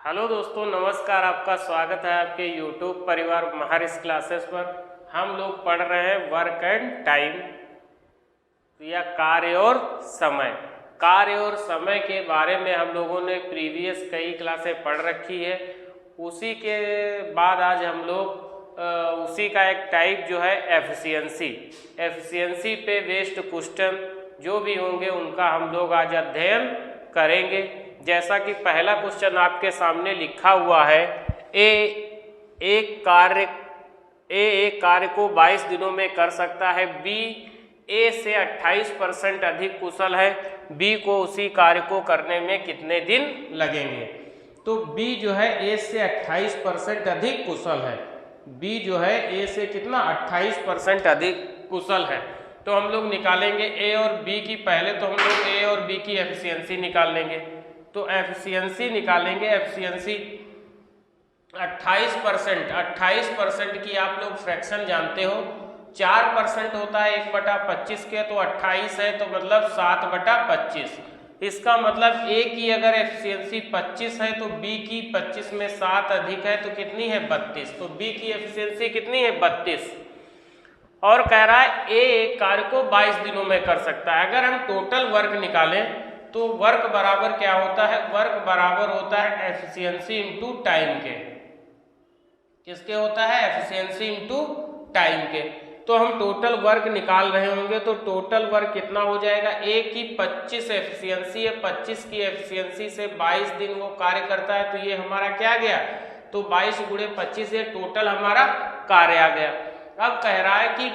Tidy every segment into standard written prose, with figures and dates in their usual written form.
Hello दोस्तों, नमस्कार। आपका स्वागत है आपके YouTube परिवार महारिस क्लासेस पर। हम लोग पढ़ रहे हैं वर्क एंड टाइम या कार्य और समय। कार्य और समय के बारे में हम लोगों ने प्रीवियस कई क्लासें पढ़ रखी है। उसी के बाद आज हम लोग उसी का एक टाइप जो है एफिशिएंसी पे बेस्ड क्वेश्चन जो भी होंगे उनका हम लोग आज अध्ययन करेंगे। जैसा कि पहला क्वेश्चन आपके सामने लिखा हुआ है, एक कार्य को 22 दिनों में कर सकता है। बी ए से 28% अधिक कुशल है। बी को उसी कार्य को करने में कितने दिन लगेंगे? तो बी जो है ए से 28% अधिक कुशल है। बी जो है ए से कितना 28% अधिक कुशल है। तो हम लोग निकालेंगे ए और बी की। पहले तो हम लोग ए और बी की एफिशिएंसी निकाल लेंगे। तो एफिशिएंसी निकालेंगे। एफिशिएंसी 28% की आप लोग फ्रैक्शन जानते हो। 4% होता है 1/25 के, तो 28 है तो मतलब 7/25। इसका मतलब ए की अगर एफिशिएंसी 25 है तो बी की 25 में 7 अधिक है तो कितनी है 32। तो बी की एफिशिएंसी कितनी है 32। और कह रहा है ए एक कार्य को 22 दिनों में कर सकता है। अगर हम टोटल वर्क निकालें तो वर्क बराबर क्या होता है? वर्क बराबर होता है एफिशिएंसी इंटू टाइम के। किसके होता है? एफिशिएंसी इंटू टाइम के। तो हम टोटल वर्क निकाल रहे होंगे तो टोटल वर्क कितना हो जाएगा? ए की 25 एफिशिएंसी है, 25 की एफिशिएंसी से 22 दिन वो कार्य करता है, तो ये हमारा क्या गया? तो 22 × 25 ये टोटल हमारा कार्य आ गया। अब कह रहा है कि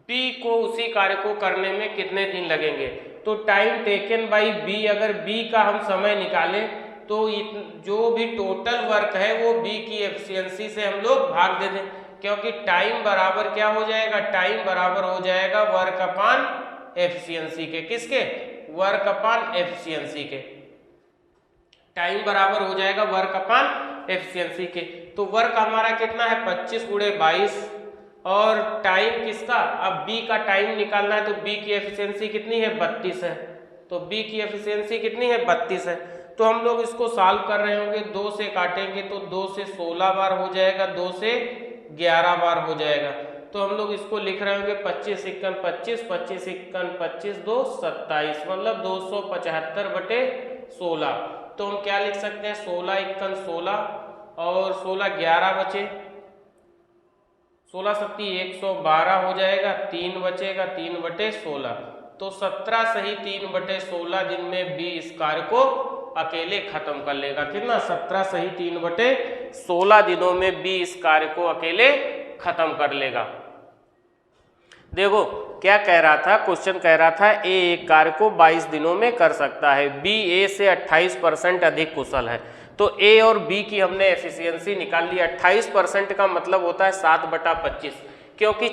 बी को उसी कार्य को करने में कितने दिन लगेंगे। तो टाइम टेकन बाई बी, अगर बी का हम समय निकालें तो जो भी टोटल वर्क है वो बी की एफिशिएंसी से हम लोग भाग दे दें, क्योंकि टाइम बराबर क्या हो जाएगा? टाइम बराबर हो जाएगा वर्क अपान एफिशिएंसी के। किसके? वर्क अपान एफिशिएंसी के। टाइम बराबर हो जाएगा वर्क अपान एफिशिएंसी के। तो वर्क हमारा कितना है? 25 × 22। और टाइम किसका? अब बी का टाइम निकालना है तो बी की एफिशिएंसी कितनी है? 32 है। तो बी की एफिशिएंसी कितनी है? 32 है। तो हम लोग इसको सॉल्व कर रहे होंगे। 2 से काटेंगे तो 2 से 16 बार हो जाएगा, 2 से 11 बार हो जाएगा। तो हम लोग इसको लिख रहे होंगे 25 × 25, 25 × 25, 2 27, मतलब 275/16। तो हम क्या लिख सकते हैं? 16 × 16 और 16 11 बचे, 16 × 112 हो जाएगा, 3 बचेगा, 3/16। तो 17 सही 3/16 दिन में बी इस कार्य को अकेले खत्म कर लेगा। कितना? 17 सही 3/16 दिनों में बी इस कार्य को अकेले खत्म कर लेगा। देखो क्या कह रहा था? क्वेश्चन कह रहा था ए एक कार्य को 22 दिनों में कर सकता है। बी ए से 28% अधिक कुशल है। तो ए और बी की हमने एफिशिएंसी निकाल ली। 28% का मतलब होता है 7/25, क्योंकि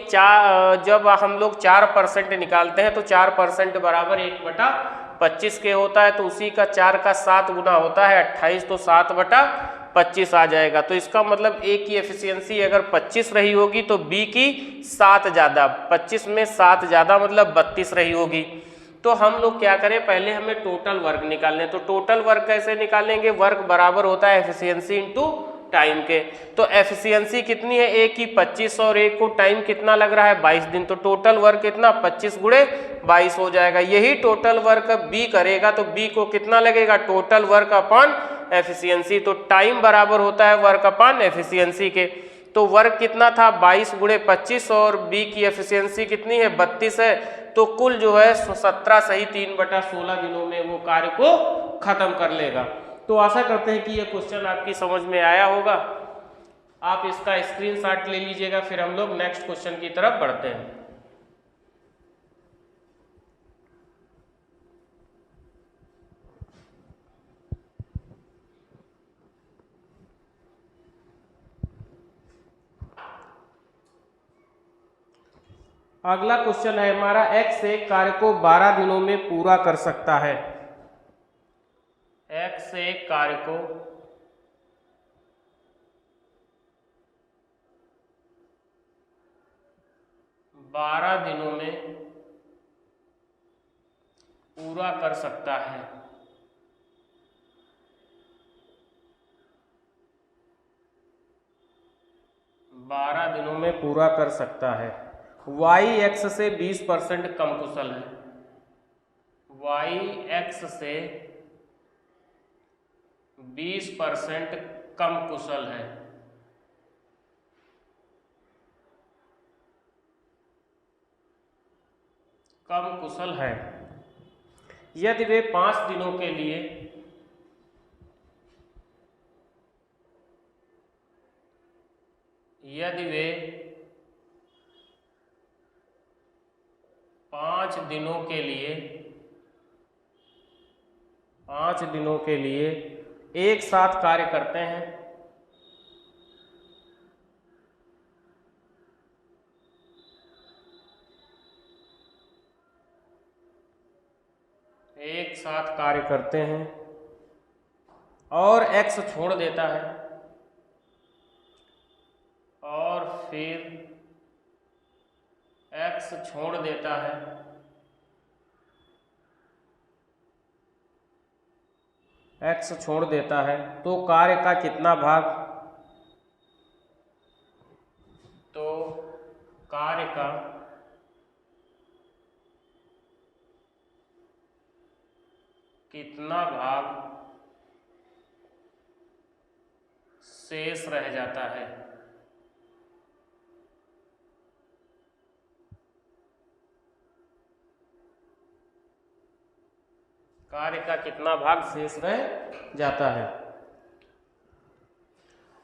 जब हम लोग 4% निकालते हैं तो 4% बराबर 1/25 के होता है। तो उसी का 4 का 7 गुना होता है 28, तो 7/25 आ जाएगा। तो इसका मतलब ए की एफिशिएंसी अगर 25 रही होगी तो बी की 7 ज़्यादा, 25 में 7 ज़्यादा मतलब 32 रही होगी। तो हम लोग क्या करें? पहले हमें टोटल वर्क निकालने। तो टोटल वर्क कैसे निकालेंगे? वर्क बराबर होता है एफिशिएंसी इंटू टाइम के। तो एफिशिएंसी कितनी है? ए की 25 और ए को टाइम कितना लग रहा है? 22 दिन। तो टोटल वर्क कितना? 25 × 22 हो जाएगा। यही टोटल वर्क बी करेगा तो बी को कितना लगेगा? Total work upon efficiency. तो टाइम बराबर होता है वर्क अपॉन एफिशिएंसी के। तो वर्क कितना था? 22 × 25 और बी की एफिशिएंसी कितनी है? 32 है। तो कुल जो है 17 सही 3/16 दिनों में वो कार्य को खत्म कर लेगा। तो आशा करते हैं कि ये क्वेश्चन आपकी समझ में आया होगा। आप इसका स्क्रीनशॉट ले लीजिएगा, फिर हम लोग नेक्स्ट क्वेश्चन की तरफ बढ़ते हैं। अगला क्वेश्चन है हमारा, एक्स एक कार्य को 12 दिनों में पूरा कर सकता है। एक्स एक कार्य को 12 दिनों में पूरा कर सकता है। 12 दिनों में पूरा कर सकता है। y x से 20% कम कुशल है। y x से 20% कम कुशल है। कम कुशल है यदि वे 5 दिनों के लिए यदि वे 5 दिनों के लिए एक साथ कार्य करते हैं, और x छोड़ देता है और फिर x छोड़ देता है तो कार्य का कितना भाग शेष रह जाता है। कार्य का कितना भाग शेष रह जाता है।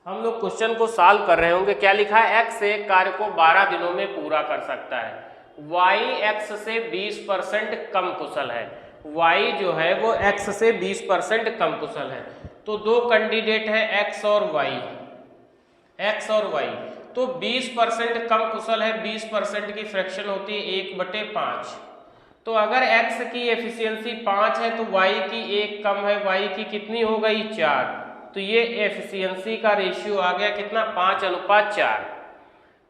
हम लोग क्वेश्चन को सॉल्व कर रहे होंगे। क्या लिखा है? x एक कार्य को 12 दिनों में पूरा कर सकता है। y x से 20% कम कुशल है। y जो है वो x से 20% कम कुशल है। तो दो कैंडिडेट है x और y। तो 20% कम कुशल है। 20% की फ्रैक्शन होती है 1/5। तो अगर x की एफिशिएंसी 5 है तो y की 1 कम है। y की कितनी हो गई? 4। तो ये एफिशिएंसी का रेशियो आ गया कितना? 5:4।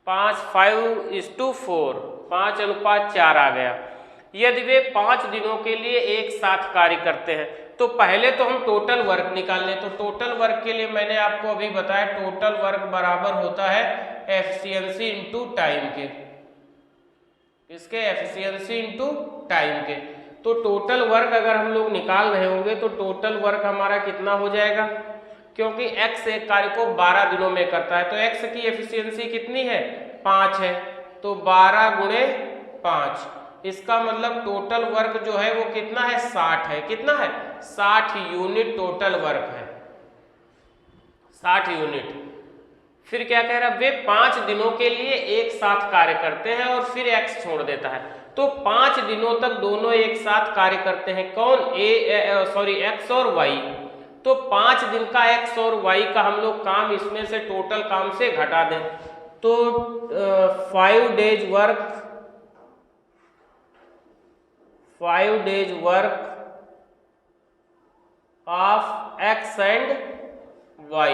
5:4 5:4 आ गया। यदि वे 5 दिनों के लिए एक साथ कार्य करते हैं तो पहले तो हम टोटल वर्क निकाल लें। तो टोटल वर्क के लिए मैंने आपको अभी बताया टोटल वर्क बराबर होता है एफिशिएंसी इंटू टाइम के। इसके एफिशिएंसी इंटू टाइम के। तो टोटल वर्क अगर हम लोग निकाल रहे होंगे तो टोटल वर्क हमारा कितना हो जाएगा? क्योंकि x एक कार्य को 12 दिनों में करता है तो x की एफिशिएंसी कितनी है? 5 है। तो 12 गुणे 5, इसका मतलब टोटल वर्क जो है वो कितना है? 60 है। कितना है? 60 यूनिट टोटल वर्क है। 60 यूनिट। फिर क्या कह रहा है? वे 5 दिनों के लिए एक साथ कार्य करते हैं और फिर x छोड़ देता है। तो 5 दिनों तक दोनों एक साथ कार्य करते हैं। कौन? x और y। तो 5 दिन का x और y का हम लोग काम इसमें से टोटल काम से घटा दें तो 5 days work of x and y।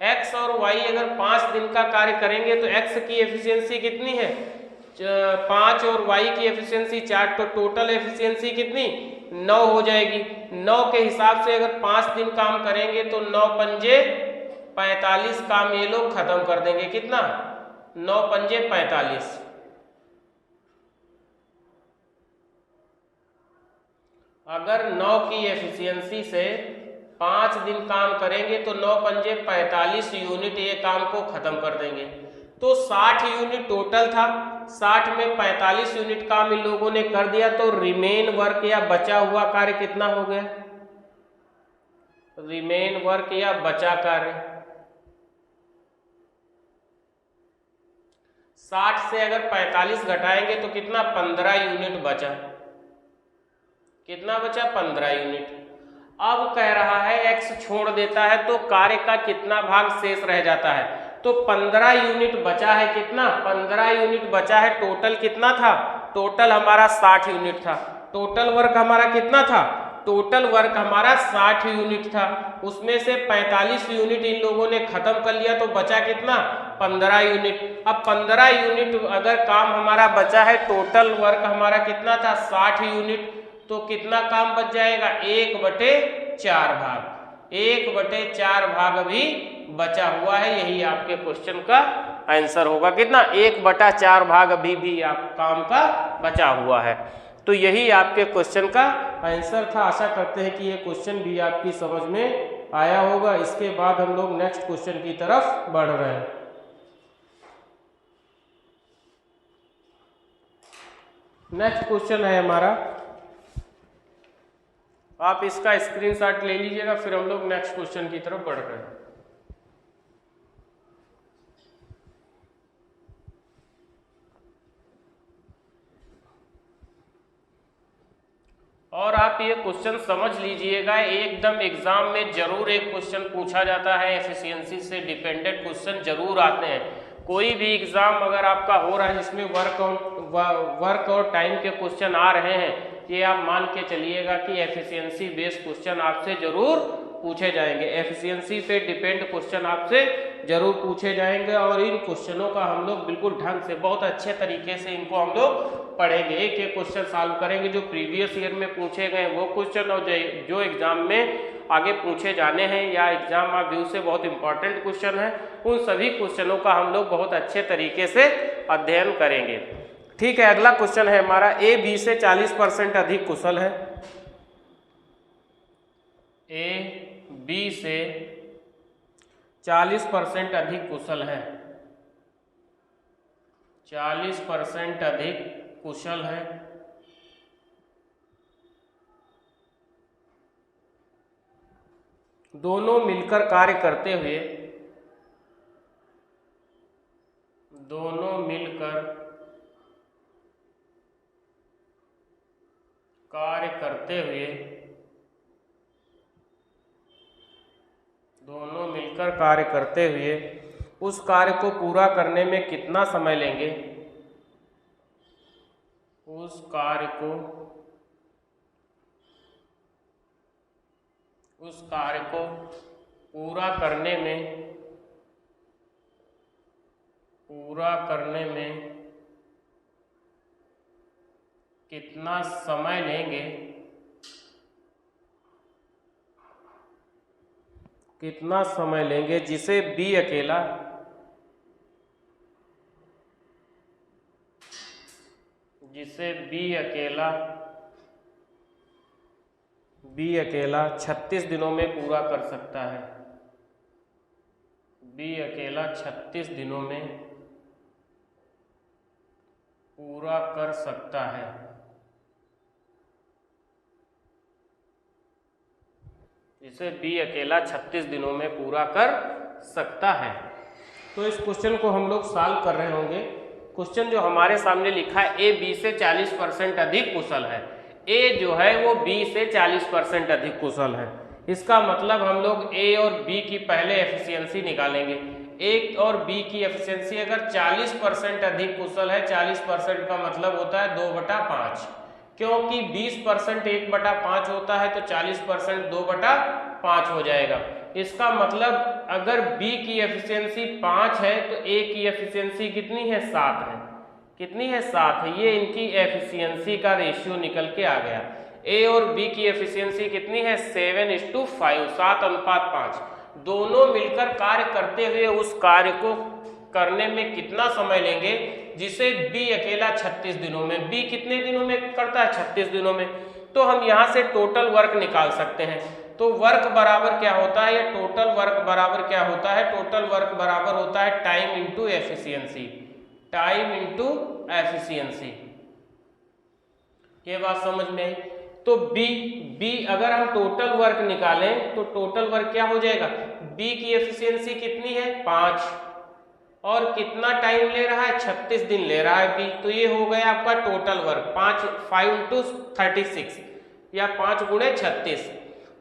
x और y अगर 5 दिन का कार्य करेंगे तो x की एफिशिएंसी कितनी है? 5 और y की एफिशिएंसी 4। तो टोटल एफिशिएंसी कितनी? 9 हो जाएगी। 9 के हिसाब से अगर 5 दिन काम करेंगे तो 9 पंजे 45 काम ये लोग खत्म कर देंगे। कितना? 9 पंजे 45। अगर 9 की एफिशिएंसी से 5 दिन काम करेंगे तो 9 पंजे 45 यूनिट ये काम को खत्म कर देंगे। तो 60 यूनिट टोटल था। 60 में 45 यूनिट काम इन लोगों ने कर दिया तो रिमेन वर्क या बचा हुआ कार्य कितना हो गया? रिमेन वर्क या बचा कार्य 60 से अगर 45 घटाएंगे तो कितना? 15 यूनिट बचा। कितना बचा? 15 यूनिट। अब कह रहा है x छोड़ देता है तो कार्य का कितना भाग शेष रह जाता है? तो 15 यूनिट बचा है। कितना? 15 यूनिट बचा है। टोटल कितना था? टोटल हमारा 60 यूनिट था। टोटल वर्क हमारा कितना था? टोटल वर्क हमारा 60 यूनिट था। उसमें से 45 यूनिट इन लोगों ने खत्म कर लिया तो बचा कितना? 15 यूनिट। अब 15 यूनिट अगर काम हमारा बचा है, टोटल वर्क हमारा कितना था? 60 यूनिट। तो कितना काम बच जाएगा? 1/4 भाग। 1/4 भाग भी बचा हुआ है। यही आपके क्वेश्चन का आंसर होगा कितना 1/4 भाग अभी भी आप काम का बचा हुआ है। तो यही आपके क्वेश्चन का आंसर था। आशा करते हैं कि ये क्वेश्चन भी आपकी समझ में आया होगा। इसके बाद हम लोग नेक्स्ट क्वेश्चन की तरफ बढ़ रहे हैं। नेक्स्ट क्वेश्चन है हमारा, आप इसका स्क्रीनशॉट ले लीजिएगा, फिर हम लोग नेक्स्ट क्वेश्चन की तरफ बढ़ रहे हैं। और आप ये क्वेश्चन समझ लीजिएगा, एकदम एग्जाम में जरूर एक क्वेश्चन पूछा जाता है, एफिशिएंसी से डिपेंडेंट क्वेश्चन जरूर आते हैं। कोई भी एग्जाम अगर आपका हो रहा है जिसमें वर्क और टाइम के क्वेश्चन आ रहे हैं, ये आप मान के चलिएगा कि एफिशिएंसी बेस्ड क्वेश्चन आपसे जरूर पूछे जाएंगे। एफिशिएंसी पे डिपेंड क्वेश्चन आपसे जरूर पूछे जाएंगे और इन क्वेश्चनों का हम लोग बिल्कुल ढंग से बहुत अच्छे तरीके से इनको हम लोग पढ़ेंगे। एक एक क्वेश्चन सॉल्व करेंगे, जो प्रीवियस ईयर में पूछे गए वो क्वेश्चन और जो एग्जाम में आगे पूछे जाने हैं या एग्जाम व्यू से बहुत इंपॉर्टेंट क्वेश्चन है, उन सभी क्वेश्चनों का हम लोग बहुत अच्छे तरीके से अध्ययन करेंगे। ठीक है, अगला क्वेश्चन है हमारा, ए बी से 40% अधिक कुशल है। ए बी से 40% अधिक कुशल है। 40% अधिक कुशल है। दोनों मिलकर कार्य करते हुए कार्य करते हुए उस कार्य को पूरा करने में कितना समय लेंगे? उस कार्य को पूरा करने में कितना समय लेंगे? जिसे बी अकेला 36 दिनों में पूरा कर सकता है। बी अकेला 36 दिनों में पूरा कर सकता है। जिसे बी अकेला 36 दिनों में पूरा कर सकता है। तो इस क्वेश्चन को हम लोग सॉल्व कर रहे होंगे। क्वेश्चन जो हमारे सामने लिखा है, ए बी से 40% अधिक कुशल है। ए जो है वो बी से 40% अधिक कुशल है। इसका मतलब हम लोग ए और बी की पहले एफिशिएंसी निकालेंगे। ए और बी की एफिशिएंसी अगर 40% अधिक कुशल है, 40% का मतलब होता है 2/5, क्योंकि 20% 1/5 होता है, तो 40% 2/5 हो जाएगा। इसका मतलब अगर B की एफिशिएंसी 5 है तो A की एफिशिएंसी कितनी है? 7 है। कितनी है? 7 है। ये इनकी एफिशिएंसी का रेशियो निकल के आ गया। A और B की एफिशिएंसी कितनी है? 7:5, 7:5। दोनों मिलकर कार्य करते हुए उस कार्य को करने में कितना समय लेंगे, जिसे B अकेला 36 दिनों में, B कितने दिनों में करता है? 36 दिनों में। तो हम यहाँ से टोटल वर्क निकाल सकते हैं। तो वर्क बराबर क्या होता है, या टोटल वर्क बराबर क्या होता है? टोटल वर्क बराबर होता है time into efficiency. Time into efficiency. ये बात समझ में आई? तो B अगर हम टोटल वर्क निकालें तो टोटल वर्क क्या हो जाएगा? B की एफिशिएंसी कितनी है? 5, और कितना टाइम ले रहा है? 36 दिन ले रहा है B। तो ये हो गया आपका टोटल वर्क 5 × 36 या 5 × 36।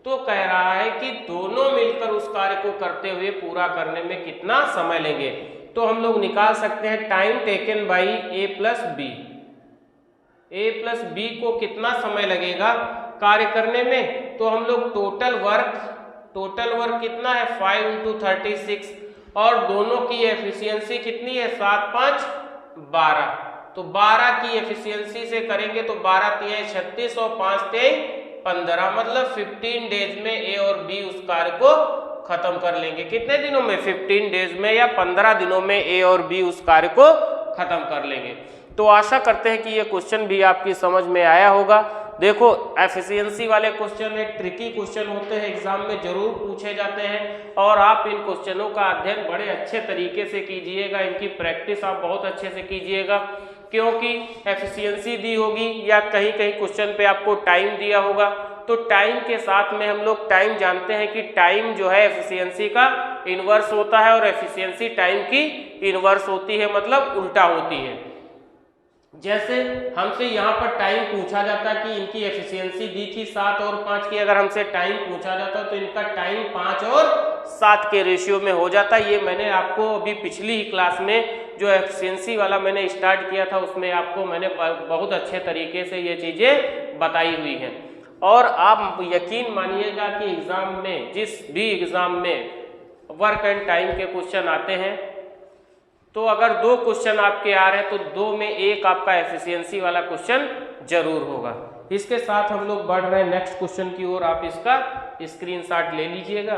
तो कह रहा है कि दोनों मिलकर उस कार्य को करते हुए पूरा करने में कितना समय लेंगे। तो हम लोग निकाल सकते हैं time taken by A plus B को कितना समय लगेगा कार्य करने में। तो हम लोग टोटल वर्क कितना है? 5 × 36, और दोनों की एफिशिएंसी कितनी है? 7, 5, 12। तो 12 की एफिशिएंसी से करेंगे तो 12 × 36 और 5 × 15, मतलब 15 डेज में ए और बी उस कार्य को खत्म कर लेंगे। कितने दिनों में? 15 डेज में या 15 दिनों में ए और बी उस कार्य को खत्म कर लेंगे। तो आशा करते हैं कि ये क्वेश्चन भी आपकी समझ में आया होगा। देखो एफिशिएंसी वाले क्वेश्चन एक ट्रिकी क्वेश्चन होते हैं, एग्जाम में जरूर पूछे जाते हैं और आप इन क्वेश्चनों का अध्ययन बड़े अच्छे तरीके से कीजिएगा, इनकी प्रैक्टिस आप बहुत अच्छे से कीजिएगा, क्योंकि एफिशिएंसी दी होगी या कहीं कहीं क्वेश्चन पे आपको टाइम दिया होगा। तो टाइम के साथ में हम लोग टाइम जानते हैं कि टाइम जो है एफिशिएंसी का इनवर्स होता है और एफिशिएंसी टाइम की इनवर्स होती है, मतलब उल्टा होती है। जैसे हमसे यहाँ पर टाइम पूछा जाता कि इनकी एफिशिएंसी दी थी 7 और 5 की, अगर हमसे टाइम पूछा जाता तो इनका टाइम 5 और 7 के रेशियो में हो जाता। ये मैंने आपको अभी पिछली ही क्लास में जो एफिशिएंसी वाला मैंने स्टार्ट किया था उसमें आपको मैंने बहुत अच्छे तरीके से ये चीज़ें बताई हुई हैं। और आप यकीन मानिएगा कि एग्ज़ाम में, जिस भी एग्ज़ाम में वर्क एंड टाइम के क्वेश्चन आते हैं, तो अगर 2 क्वेश्चन आपके आ रहे हैं तो 2 में 1 आपका एफिशिएंसी वाला क्वेश्चन जरूर होगा। इसके साथ हम लोग बढ़ रहे हैं नेक्स्ट क्वेश्चन की ओर। आप इसका स्क्रीनशॉट ले लीजिएगा।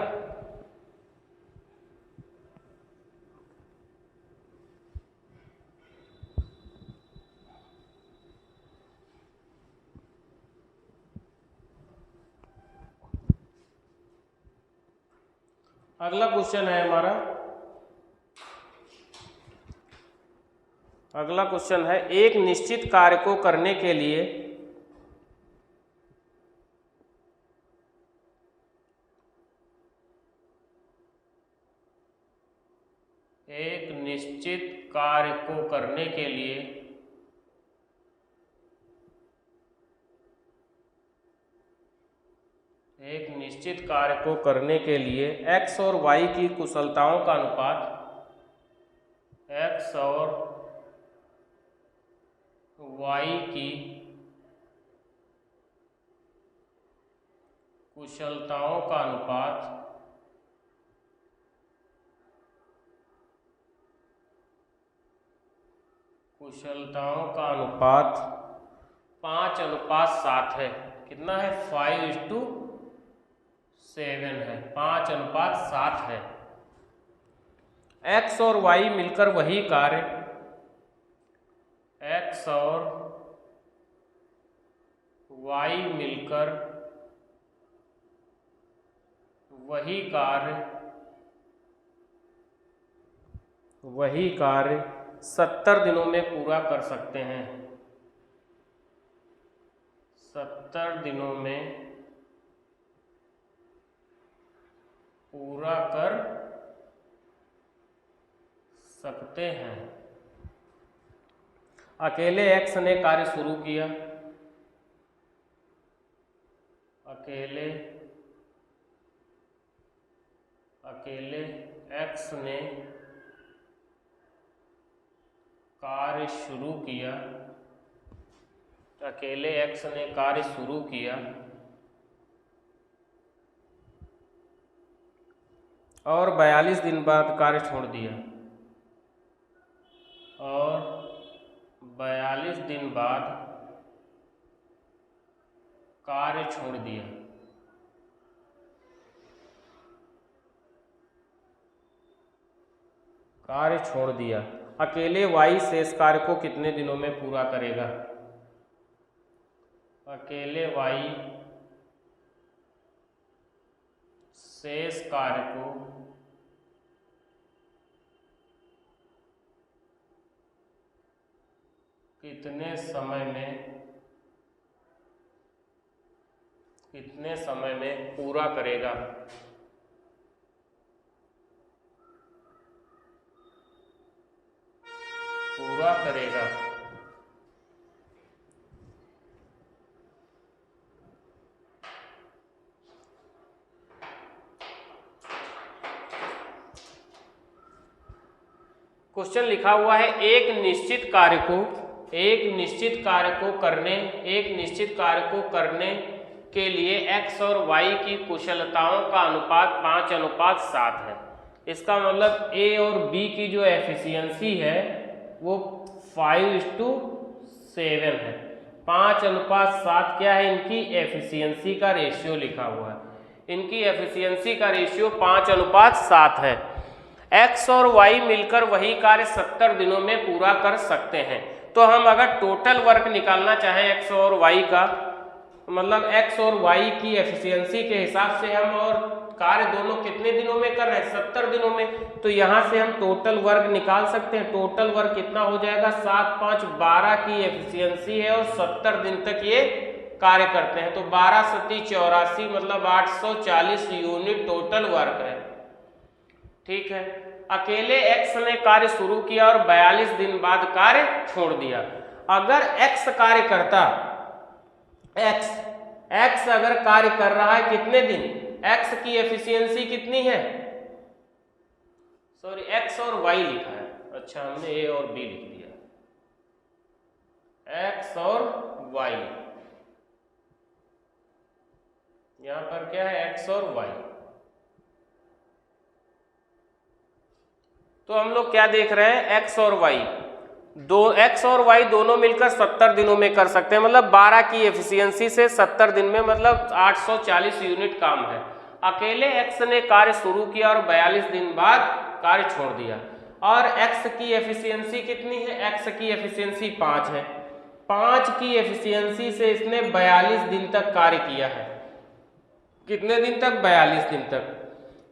अगला क्वेश्चन है हमारा, अगला क्वेश्चन है एक निश्चित कार्य को करने के लिए एक निश्चित कार्य को करने के लिए एक निश्चित कार्य को करने के लिए x और y की कुशलताओं का अनुपात, x और y की कुशलताओं का अनुपात कुशलताओं का अनुपात 5:7 है। कितना है? 5:7 है, 5:7 है। x और y मिलकर वही कार्य, x और y मिलकर वही कार्य 70 दिनों में पूरा कर सकते हैं। 70 दिनों में पूरा कर सकते हैं। अकेले x ने कार्य शुरू किया, अकेले x ने कार्य शुरू किया, अकेले x ने कार्य शुरू किया और 42 दिन बाद कार्य छोड़ दिया, और 42 दिन बाद कार्य छोड़ दिया। कार्य छोड़ दिया। अकेले y शेष कार्य को कितने दिनों में पूरा करेगा? अकेले y शेष कार्य को कितने समय में पूरा करेगा? क्वेश्चन लिखा हुआ है एक निश्चित कार्य को करने के लिए x और y की कुशलताओं का अनुपात 5:7 है। इसका मतलब a और b की जो एफिशिएंसी है वो 5:7 है। 5:7 क्या है? इनकी एफिशिएंसी का रेशियो लिखा हुआ है। इनकी एफिशिएंसी का रेशियो 5:7 है। x और y मिलकर वही कार्य 70 दिनों में पूरा कर सकते हैं। तो हम अगर टोटल वर्क निकालना चाहें x और y का, मतलब x और y की एफिशिएंसी के हिसाब से हम और कार्य दोनों कितने दिनों में कर रहे हैं, 70 दिनों में। तो यहाँ से हम टोटल वर्क निकाल सकते हैं। टोटल वर्क कितना हो जाएगा, 7 5 12 की एफिशिएंसी है और 70 दिन तक ये कार्य करते हैं। तो 12 सती 84 मतलब 840 यूनिट टोटल वर्क है। ठीक है। अकेले x ने कार्य शुरू किया और 42 दिन बाद कार्य छोड़ दिया। अगर x कार्य करता, x अगर कार्य कर रहा है कितने दिन, x की एफिशिएंसी कितनी है, सॉरी x और y लिखा है, अच्छा हमने a और b लिख दिया, x और y, यहां पर क्या है x और y। तो हम लोग क्या देख रहे हैं, x और y x और y दोनों मिलकर 70 दिनों में कर सकते हैं। मतलब 12 की एफिशिएंसी से 70 दिन में मतलब 840 यूनिट काम है। अकेले x ने कार्य शुरू किया और 42 दिन बाद कार्य छोड़ दिया। और x की एफिशिएंसी कितनी है, x की एफिशिएंसी 5 है। 5 की एफिशिएंसी से इसने 42 दिन तक कार्य किया है। कितने दिन तक, 42 दिन तक।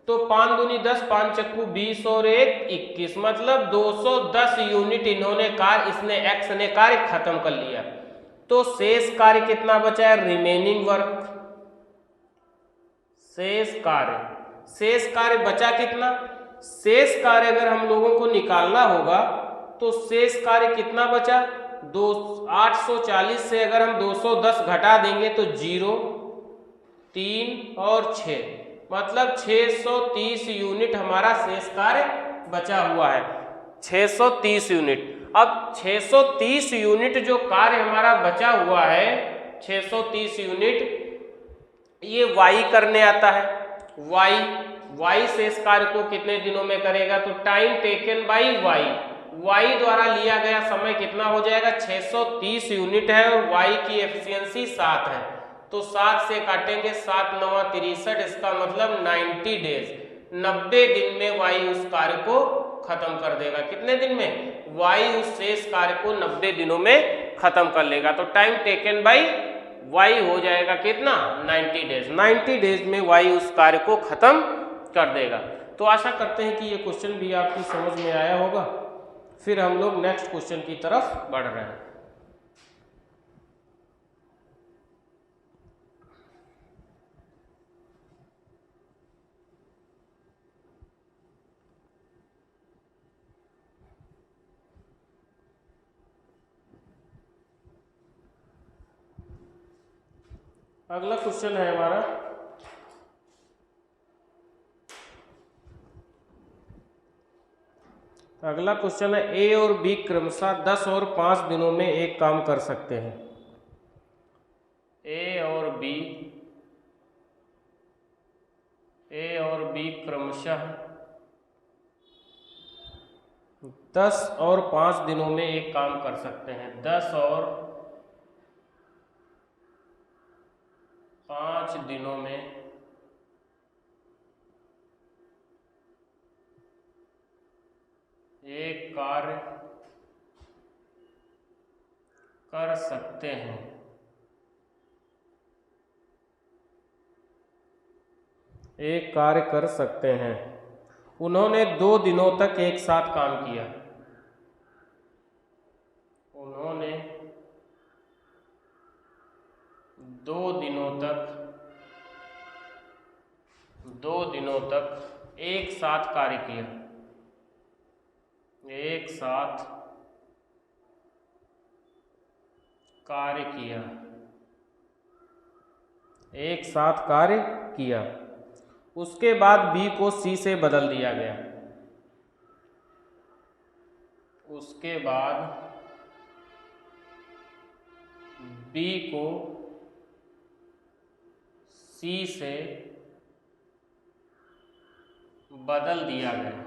तो 5 दूनी 10, 5 चक्कू 20 और 1 21, मतलब 210 यूनिट इन्होंने कार्य, इसने x ने कार्य खत्म कर लिया। तो शेष कार्य कितना बचा है, रिमेनिंग वर्क, शेष कार्य बचा कितना, शेष कार्य अगर हम लोगों को निकालना होगा तो शेष कार्य कितना बचा, 840 से अगर हम 210 घटा देंगे तो 0 3 और 6, मतलब 630 यूनिट हमारा शेष कार्य बचा हुआ है, 630 यूनिट। अब 630 यूनिट जो कार्य हमारा बचा हुआ है, 630 यूनिट, ये y करने आता है। y शेष कार्य को कितने दिनों में करेगा, तो टाइम टेकन बाई y द्वारा लिया गया समय कितना हो जाएगा, 630 यूनिट है और y की एफिशिएंसी 7 है। तो 7 से काटेंगे, 7 9 63, इसका मतलब 90 डेज, 90 दिन में y उस कार्य को खत्म कर देगा। कितने दिन में, y उस शेष कार्य को 90 दिनों में खत्म कर लेगा। तो टाइम टेकन बाई y हो जाएगा कितना, 90 डेज। 90 डेज में y उस कार्य को खत्म कर देगा। तो आशा करते हैं कि ये क्वेश्चन भी आपकी समझ में आया होगा। फिर हम लोग नेक्स्ट क्वेश्चन की तरफ बढ़ रहे हैं। अगला क्वेश्चन है हमारा, अगला क्वेश्चन है ए और बी क्रमशः 10 और 5 दिनों में एक काम कर सकते हैं। ए और बी क्रमशः 10 और 5 दिनों में एक काम कर सकते हैं। 10 और 5 दिनों में एक कार्य कर सकते हैं। एक कार्य कर सकते हैं। उन्होंने 2 दिनों तक एक साथ काम किया। उन्होंने 2 दिनों तक एक साथ कार्य किया। एक साथ कार्य किया। उसके बाद बी को सी से बदल दिया गया। उसके बाद बी को सी से बदल दिया गया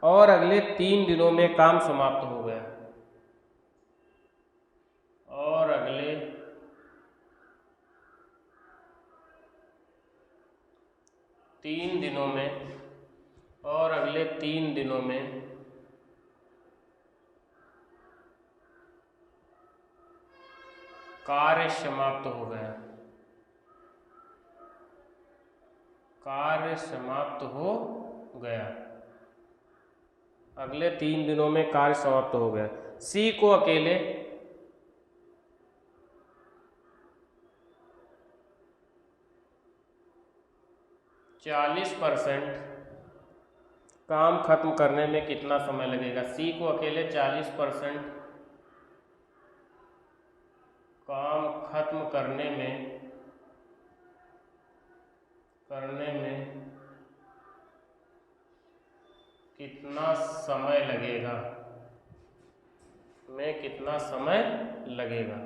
और अगले 3 दिनों में काम समाप्त हो गया। 3 दिनों में और अगले 3 दिनों में कार्य समाप्त हो गया। कार्य समाप्त हो गया। अगले 3 दिनों में कार्य समाप्त हो गया। सी को अकेले 40% काम खत्म करने में कितना समय लगेगा? सी को अकेले 40% काम खत्म करने में कितना समय लगेगा? कितना समय लगेगा?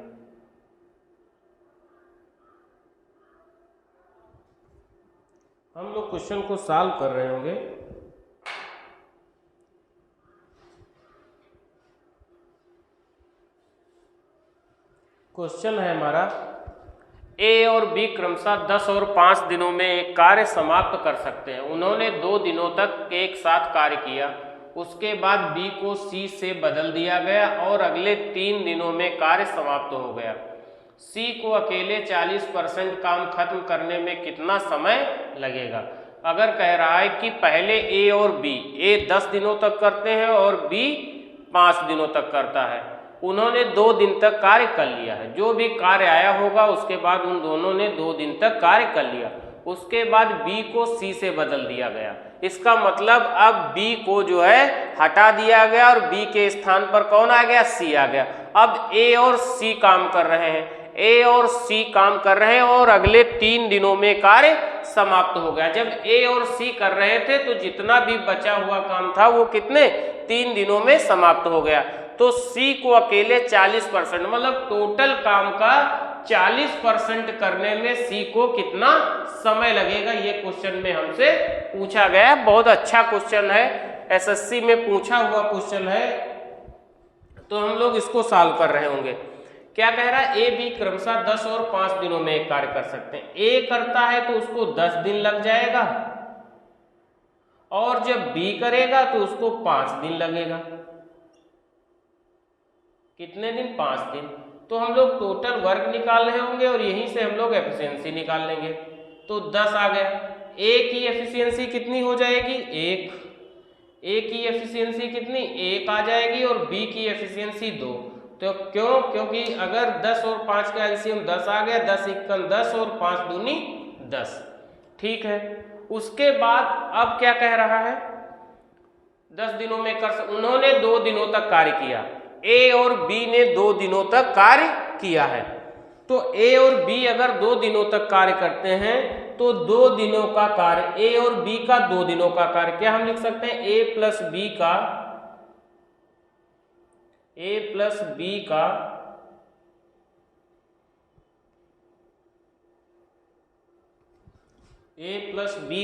हम लोग क्वेश्चन को सॉल्व कर रहे होंगे। क्वेश्चन है हमारा, ए और बी क्रमशः 10 और 5 दिनों में एक कार्य समाप्त कर सकते हैं। उन्होंने 2 दिनों तक एक साथ कार्य किया, उसके बाद बी को सी से बदल दिया गया और अगले 3 दिनों में कार्य समाप्त हो गया। सी को अकेले 40% काम खत्म करने में कितना समय लगेगा? अगर कह रहा है कि पहले ए और बी, ए 10 दिनों तक करते हैं और बी 5 दिनों तक करता है। उन्होंने 2 दिन तक कार्य कर लिया है। जो भी कार्य आया होगा उसके बाद उन दोनों ने 2 दिन तक कार्य कर लिया। उसके बाद बी को सी से बदल दिया गया। इसका मतलब अब बी को जो है हटा दिया गया और बी के स्थान पर कौन आ गया? सी आ गया। अब ए और सी काम कर रहे हैं। ए और सी काम कर रहे हैं और अगले 3 दिनों में कार्य समाप्त हो गया। जब ए और सी कर रहे थे तो जितना भी बचा हुआ काम था वो कितने 3 दिनों में समाप्त हो गया। तो सी को अकेले 40% मतलब टोटल काम का 40% करने में सी को कितना समय लगेगा, ये क्वेश्चन में हमसे पूछा गया है। बहुत अच्छा क्वेश्चन है, एसएससी में पूछा हुआ क्वेश्चन है, तो हम लोग इसको सॉल्व कर रहे होंगे। क्या कह रहा है? ए बी क्रमशः 10 और 5 दिनों में एक कार्य कर सकते हैं। ए करता है तो उसको 10 दिन लग जाएगा और जब बी करेगा तो उसको 5 दिन लगेगा। कितने दिन? 5 दिन। तो हम लोग टोटल वर्क निकाल रहे होंगे और यहीं से हम लोग एफिशिएंसी निकाल लेंगे। तो 10 आ गया। ए की एफिशिएंसी कितनी हो जाएगी? 1। ए की एफिशिएंसी कितनी? 1 आ जाएगी और बी की एफिशिएंसी 2। तो क्यों? क्योंकि अगर 10 और 5 का एलसीएम 10 आ गया, 10 × 10 और 5 दूनी 10। ठीक है। उसके बाद अब क्या कह रहा है? 10 दिनों में उन्होंने 2 दिनों तक कार्य किया। ए और बी ने 2 दिनों तक कार्य किया है। तो ए और बी अगर 2 दिनों तक कार्य करते हैं तो 2 दिनों का कार्य, ए और बी का 2 दिनों का कार्य क्या हम लिख सकते हैं? ए प्लस बी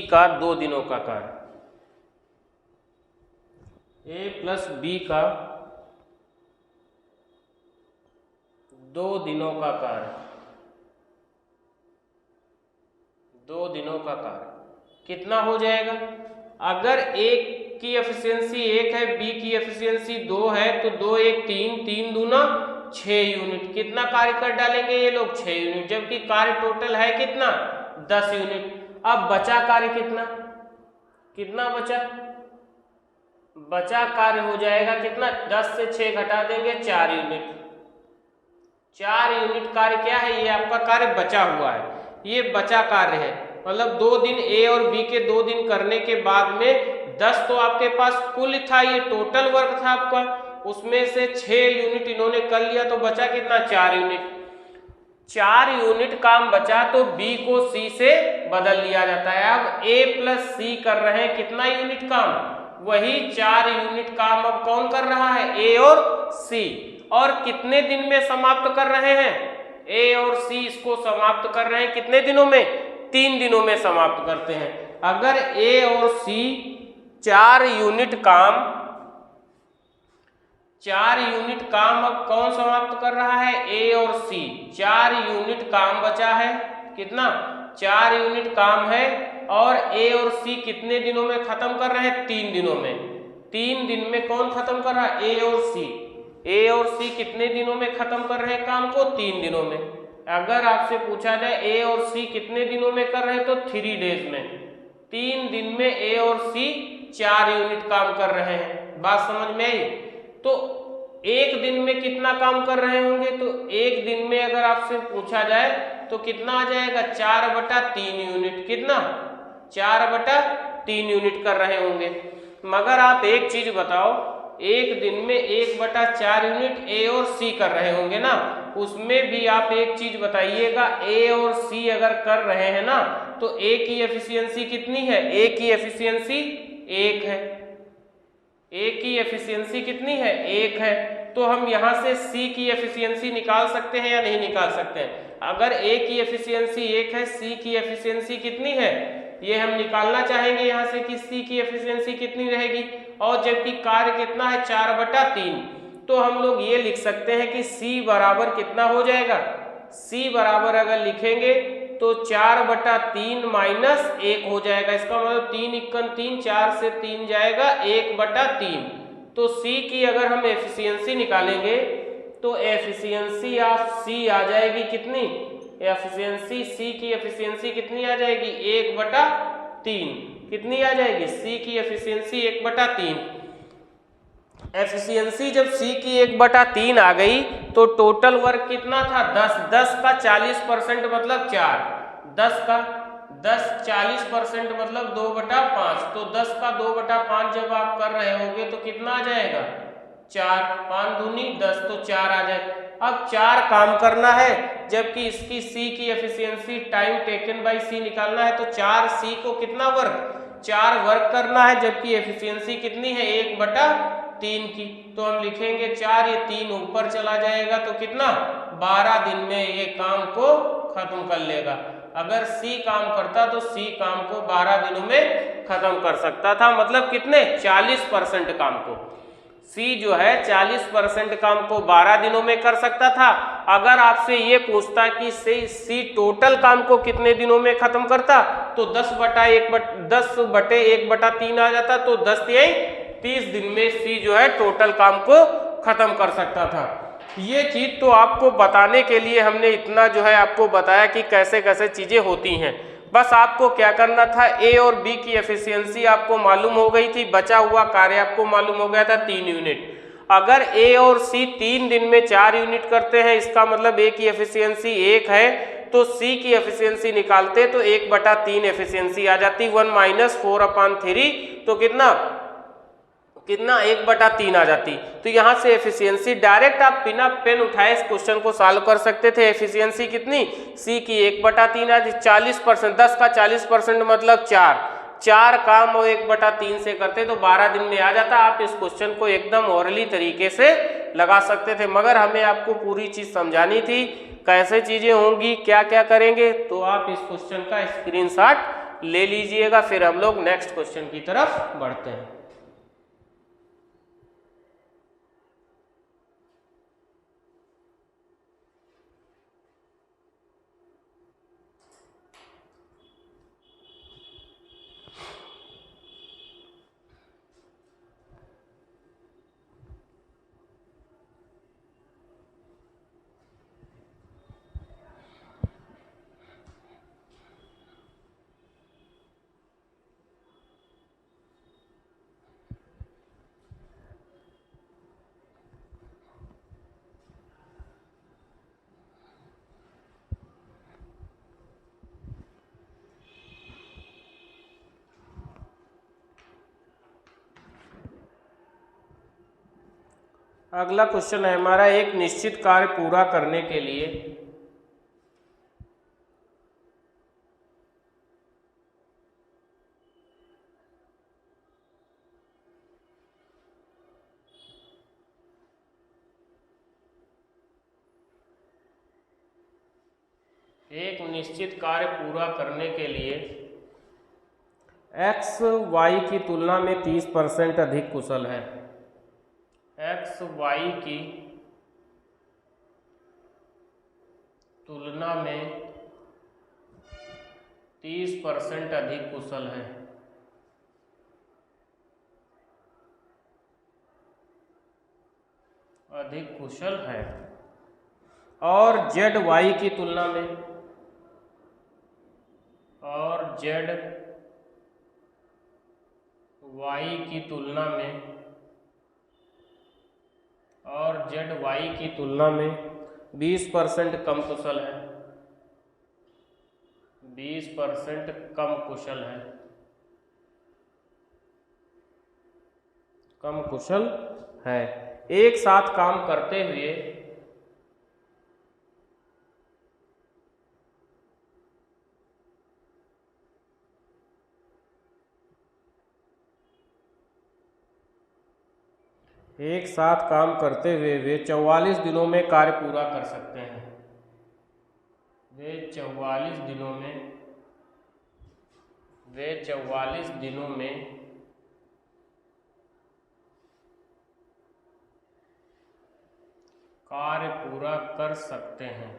का 2 दिनों का कार्य। ए प्लस बी का 2 दिनों का कार्य। 2 दिनों का कार्य कितना हो जाएगा? अगर एक की एफिशिएंसी 1 है, बी की एफिशिएंसी 2 है, तो 2 1 3, 3 दूना 6 यूनिट। कितना कार्य कर डालेंगे ये लोग? 6 यूनिट। जबकि कार्य टोटल है कितना? 10 यूनिट। अब बचा कार्य कितना? कितना बचा? बचा कार्य हो जाएगा कितना? 10 से 6 घटा देंगे, 4 यूनिट। 4 यूनिट कार्य क्या है? ये आपका कार्य बचा हुआ है, ये बचा कार्य है। मतलब 2 दिन ए और बी के 2 दिन करने के बाद में 10 तो आपके पास कुल था, ये टोटल वर्क था आपका, उसमें से 6 यूनिट इन्होंने कर लिया तो बचा कितना? 4 यूनिट। 4 यूनिट काम बचा तो बी को सी से बदल लिया जाता है। अब ए प्लस सी कर रहे हैं कितना यूनिट काम? वही 4 यूनिट काम अब कौन कर रहा है? ए और सी। और कितने दिन में समाप्त कर रहे हैं? ए और सी इसको समाप्त कर रहे हैं कितने दिनों में? 3 दिनों में समाप्त करते हैं। अगर ए और सी 4 यूनिट काम अब कौन समाप्त कर रहा है? ए और सी। 4 यूनिट काम बचा है, कितना 4 यूनिट काम है और ए और सी कितने दिनों में खत्म कर रहे हैं 3 दिनों में। 3 दिन में कौन खत्म कर रहा है ए और सी। ए और सी कितने दिनों में खत्म कर रहे हैं काम को 3 दिनों में। अगर आपसे पूछा जाए ए और सी कितने दिनों में कर रहे हैं तो 3 डेज में। 3 दिन में ए और सी 4 यूनिट काम कर रहे हैं। बात समझ में आई। तो एक दिन में कितना काम कर रहे होंगे तो एक दिन में अगर आपसे पूछा जाए तो कितना आ जाएगा 4/3 यूनिट। कितना 4/3 यूनिट कर रहे होंगे। मगर आप एक चीज बताओ, एक दिन में 1/4 यूनिट ए और सी कर रहे होंगे ना, उसमें भी आप एक चीज बताइएगा, ए और सी अगर कर रहे हैं ना तो ए की एफिशिएंसी कितनी है, ए की एफिशिएंसी 1 है। ए की एफिशिएंसी कितनी है 1 है। तो हम यहां से सी की एफिशिएंसी निकाल सकते हैं या नहीं निकाल सकते हैं। अगर ए की एफिशिएंसी 1 है, सी की एफिशिएंसी कितनी है ये हम निकालना चाहेंगे यहां से कि सी की एफिशिएंसी कितनी रहेगी। और जबकि कार्य कितना है 4/3, तो हम लोग ये लिख सकते हैं कि सी बराबर कितना हो जाएगा। सी बराबर अगर लिखेंगे तो 4/3 माइनस 1 हो जाएगा। इसका मतलब 3 × 3 4 से 3 जाएगा 1/3। तो सी की अगर हम एफिशिएंसी निकालेंगे तो एफिशिएंसी ऑफ सी आ जाएगी कितनी, एफिशिएंसी सी की एफिशिएंसी कितनी आ जाएगी 1/3। कितनी आ जाएगी सी की एफिशिएंसी 1/3। एफिशिएंसी जब सी की 1/3 आ गई तो टोटल वर्क कितना था 10। 10 का 40% मतलब 4। 10 40% मतलब 2/5। तो 10 का 2/5 जब आप कर रहे होगे तो कितना आ जाएगा 4। 5 दूनी 10 तो 4 आ जाए। अब 4 काम करना है, जबकि इसकी सी की एफिशिएंसी टाइम टेकन बाय सी निकालना है। तो 4 सी को कितना वर्क 4 वर्क करना है, जबकि एफिशिएंसी कितनी है 1/3 की। तो हम लिखेंगे 4, ये 3 ऊपर चला जाएगा तो कितना 12 दिन में ये काम को खत्म कर लेगा। अगर सी काम करता तो सी काम को 12 दिनों में खत्म कर सकता था। मतलब कितने 40% काम को सी जो है 40% काम को 12 दिनों में कर सकता था। अगर आपसे ये पूछता कि सी टोटल काम को कितने दिनों में खत्म करता तो 10/1/3 आ जाता। तो 10 या 30 दिन में सी जो है टोटल काम को खत्म कर सकता था। ये चीज तो आपको बताने के लिए हमने इतना जो है आपको बताया कि कैसे कैसे चीजें होती हैं। बस आपको क्या करना था, ए और बी की एफिशिएंसी आपको मालूम हो गई थी, बचा हुआ कार्य आपको मालूम हो गया था 3 यूनिट। अगर ए और सी 3 दिन में 4 यूनिट करते हैं, इसका मतलब ए की एफिशिएंसी 1 है, तो सी की एफिशिएंसी निकालते तो 1/3 एफिशिएंसी आ जाती। 1 - 4/3 तो कितना 1/3 आ जाती। तो यहाँ से एफिशिएंसी डायरेक्ट आप बिना पेन उठाए इस क्वेश्चन को सॉल्व कर सकते थे। एफिशिएंसी कितनी सी की 1/3 आ जाती। 40% 10 का 40% मतलब 4 काम वो 1/3 से करते तो 12 दिन में आ जाता। आप इस क्वेश्चन को एकदम ओरली तरीके से लगा सकते थे, मगर हमें आपको पूरी चीज समझानी थी कैसे चीजें होंगी, क्या क्या करेंगे। तो आप इस क्वेश्चन का स्क्रीनशॉट ले लीजिएगा। फिर हम लोग नेक्स्ट क्वेश्चन की तरफ बढ़ते हैं। अगला क्वेश्चन है हमारा, एक निश्चित कार्य पूरा करने के लिए एक्स वाई की तुलना में 30% अधिक कुशल है। एक्स वाई की तुलना में 30% अधिक कुशल है। अधिक कुशल है। और जेड वाई की तुलना में, और जेड वाई की तुलना में, और जेड वाई की तुलना में 20% कम कुशल है। 20% कम कुशल है। कम कुशल है। एक साथ काम करते हुए वे 44 दिनों में कार्य पूरा कर सकते हैं। वे 44 दिनों में कार्य पूरा कर सकते हैं।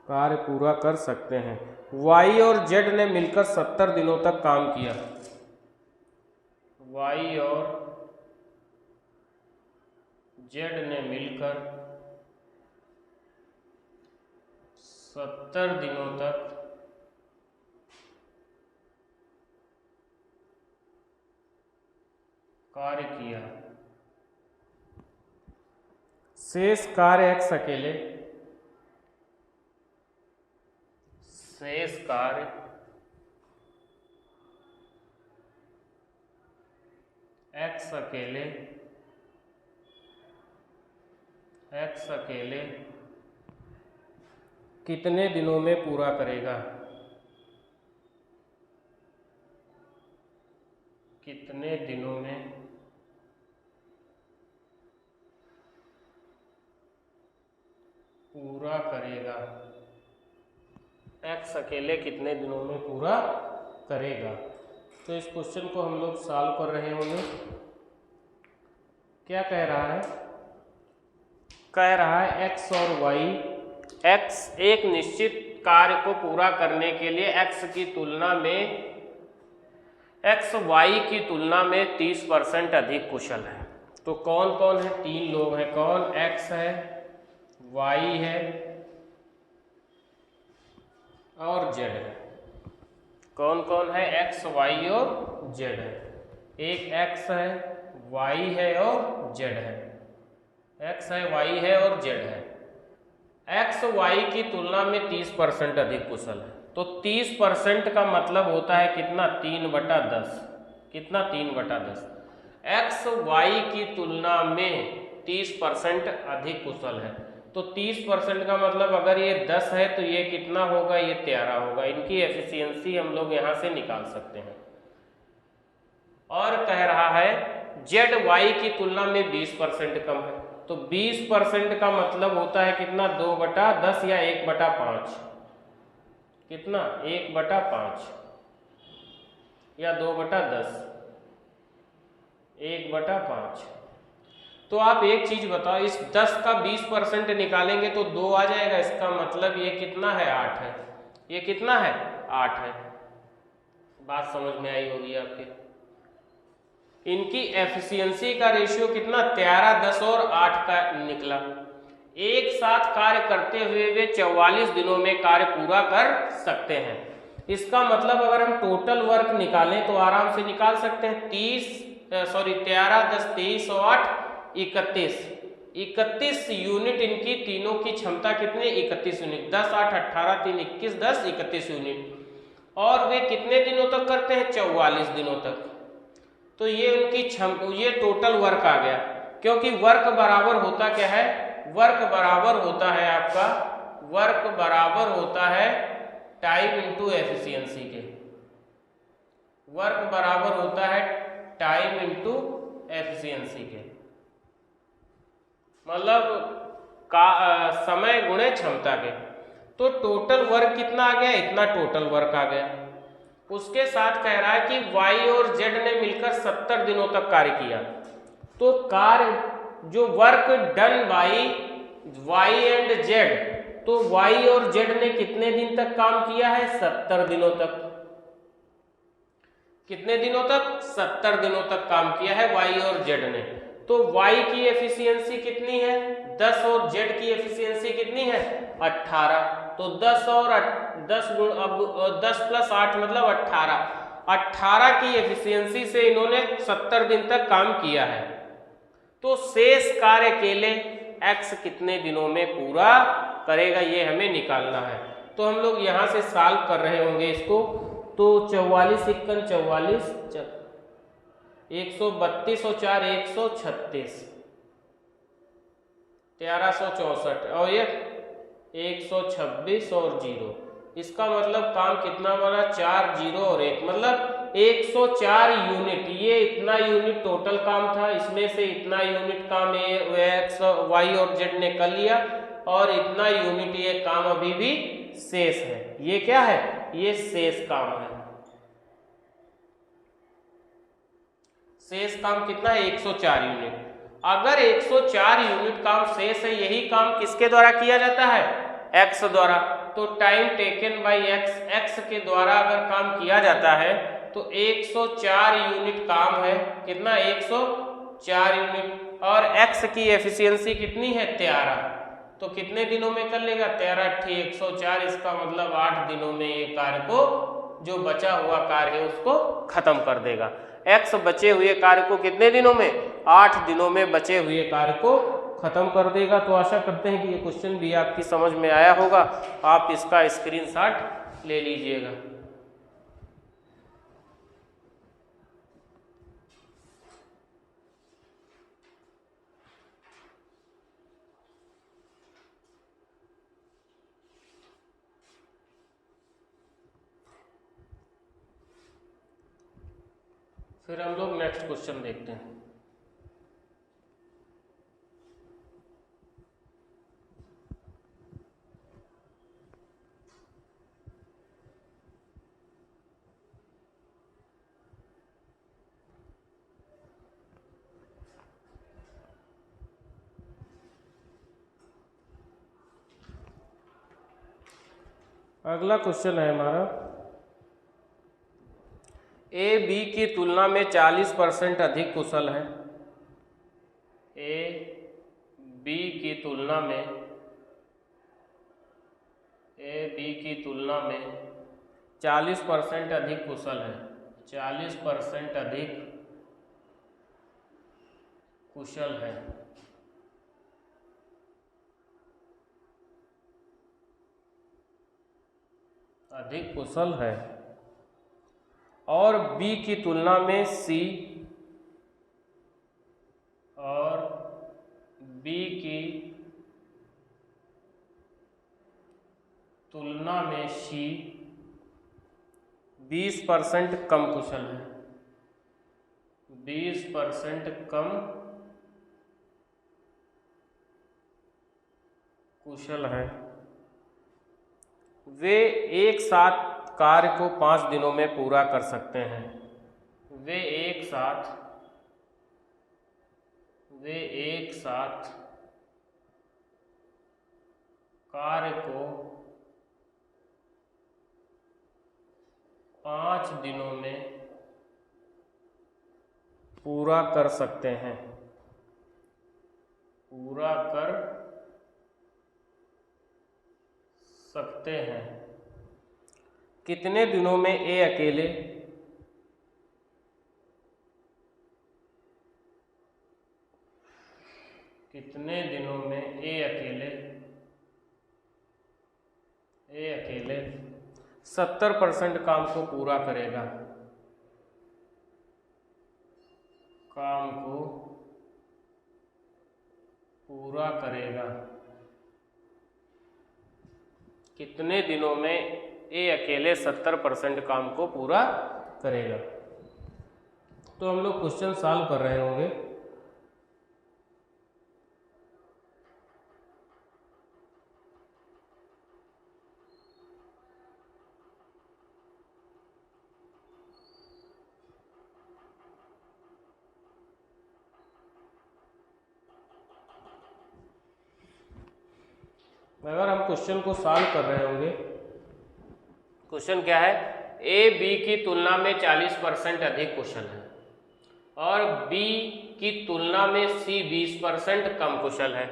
कार्य पूरा कर सकते हैं। वाई और जेड ने मिलकर 70 दिनों तक काम किया। वाई और जेड ने मिलकर 70 दिनों तक कार्य किया। शेष कार्य एक्स अकेले, शेष कार्य एक्स अकेले कितने दिनों में पूरा करेगा? कितने दिनों में पूरा करेगा? एक्स अकेले कितने दिनों में पूरा करेगा? तो इस क्वेश्चन को हम लोग सॉल्व कर रहे होंगे। क्या कह रहा है? कह रहा है एक्स और वाई, एक्स एक निश्चित कार्य को पूरा करने के लिए एक्स वाई की तुलना में 30% अधिक कुशल है। तो कौन कौन है? 3 लोग हैं। कौन? एक्स है, वाई है और जेड है। कौन कौन है? एक्स, वाई और जेड है। एक एक्स है, वाई है और जेड है। एक्स है, वाई है और जेड है। एक्स वाई की तुलना में 30% अधिक कुशल है। तो 30% का मतलब होता है कितना? 3/10। कितना? 3/10। एक्स वाई की तुलना में 30% अधिक कुशल है। तो 30% का मतलब अगर ये 10 है तो ये कितना होगा? ये 13 होगा। इनकी एफिशिएंसी हम लोग यहाँ से निकाल सकते हैं। और कह रहा है जेड वाई की तुलना में 20% कम है। तो 20% का मतलब होता है कितना? 2/10 या 1/5। कितना? 1/5 या 2/10? 1/5। तो आप एक चीज बताओ, इस 10 का 20% निकालेंगे तो 2 आ जाएगा। इसका मतलब ये कितना है? 8 है। ये कितना है? 8 है। बात समझ में आई होगी आपके। इनकी एफिशिएंसी का रेशियो कितना? 13, 10 और 8 का निकला। एक साथ कार्य करते हुए वे 44 दिनों में कार्य पूरा कर सकते हैं। इसका मतलब अगर हम टोटल वर्क निकालें तो आराम से निकाल सकते हैं। 13, 10, 23 और 8, 31 यूनिट। इनकी तीनों की क्षमता कितनी? 31 यूनिट। 10, 8, 18, 3, 21, 10, 31 यूनिट। और वे कितने दिनों तक करते हैं? 44 दिनों तक। तो ये उनकी ये टोटल वर्क आ गया। क्योंकि वर्क बराबर होता क्या है? वर्क बराबर होता है आपका, वर्क बराबर होता है टाइम इंटू एफिशिएंसी के। वर्क बराबर होता है टाइम इंटू एफिशिएंसी के। मतलब समय गुणे क्षमता के। तो टोटल वर्क कितना आ गया? इतना टोटल वर्क आ गया। उसके साथ कह रहा है कि वाई और जेड ने मिलकर 70 दिनों तक कार्य किया। तो कार्य जो work done by Y and Z, तो y और z ने कितने दिन तक काम किया है? 70 दिनों तक। कितने दिनों तक? 70 दिनों तक काम किया है y और z ने। तो y की एफिशिएंसी कितनी है? 10 और z की एफिशिएंसी कितनी है? 18। तो 10 और 10 अब 10 + 8 मतलब 18। 18 की एफिशिएंसी से इन्होंने 70 दिन तक काम किया है। तो शेष कार्य अकेले x कितने दिनों में पूरा करेगा, ये हमें निकालना है। तो हम लोग यहाँ से सॉल्व कर रहे होंगे इसको। तो 44 × 44 132 और 4 136 1364 और ये 126 और 0। इसका मतलब काम कितना बना? 4 0 और 1 मतलब 104 यूनिट। ये इतना यूनिट टोटल काम था, इसमें से इतना यूनिट काम एक्स वाई और जेड ने कर लिया और इतना यूनिट ये काम अभी भी शेष है। ये क्या है? ये शेष काम है। शेष काम कितना है? 104 यूनिट। अगर 104 यूनिट काम शेष है, यही काम किसके द्वारा किया जाता है? एक्स द्वारा। तो time taken by x, x के द्वारा अगर काम किया जाता है तो 104 यूनिट काम है। कितना? 104 यूनिट। और एक्स की एफिशिएंसी कितनी है? 13। तो कितने दिनों में कर लेगा? 13 × 104। इसका मतलब 8 दिनों में ये कार्य को, जो बचा हुआ कार्य है उसको खत्म कर देगा। एक्स बचे हुए कार्य को कितने दिनों में? 8 दिनों में बचे हुए कार्य को खत्म कर देगा। तो आशा करते हैं कि ये क्वेश्चन भी आपकी समझ में आया होगा। आप इसका स्क्रीनशॉट ले लीजिएगा। फिर हम लोग नेक्स्ट क्वेश्चन देखते हैं। अगला क्वेश्चन है हमारा, ए बी की तुलना में 40% अधिक कुशल है। ए बी की तुलना में, ए बी की तुलना में 40% अधिक कुशल है। 40% अधिक कुशल है। अधिक कुशल है। और बी की तुलना में सी, और बी की तुलना में सी 20% कम कुशल है। 20% कम कुशल है। वे एक साथ कार्य को 5 दिनों में पूरा कर सकते हैं। वे एक साथ कार्य को 5 दिनों में पूरा कर सकते हैं। पूरा कर सकते हैं। कितने दिनों में ए अकेले कितने दिनों में ए अकेले 70% काम को पूरा करेगा। काम को पूरा करेगा। कितने दिनों में ए अकेले 70% काम को पूरा करेगा। तो हम लोग क्वेश्चन सॉल्व कर रहे होंगे। अगर हम क्वेश्चन को सॉल्व कर रहे होंगे, क्वेश्चन क्या है, ए बी की तुलना में 40% अधिक कुशल है और बी की तुलना में सी 20% कम कुशल है।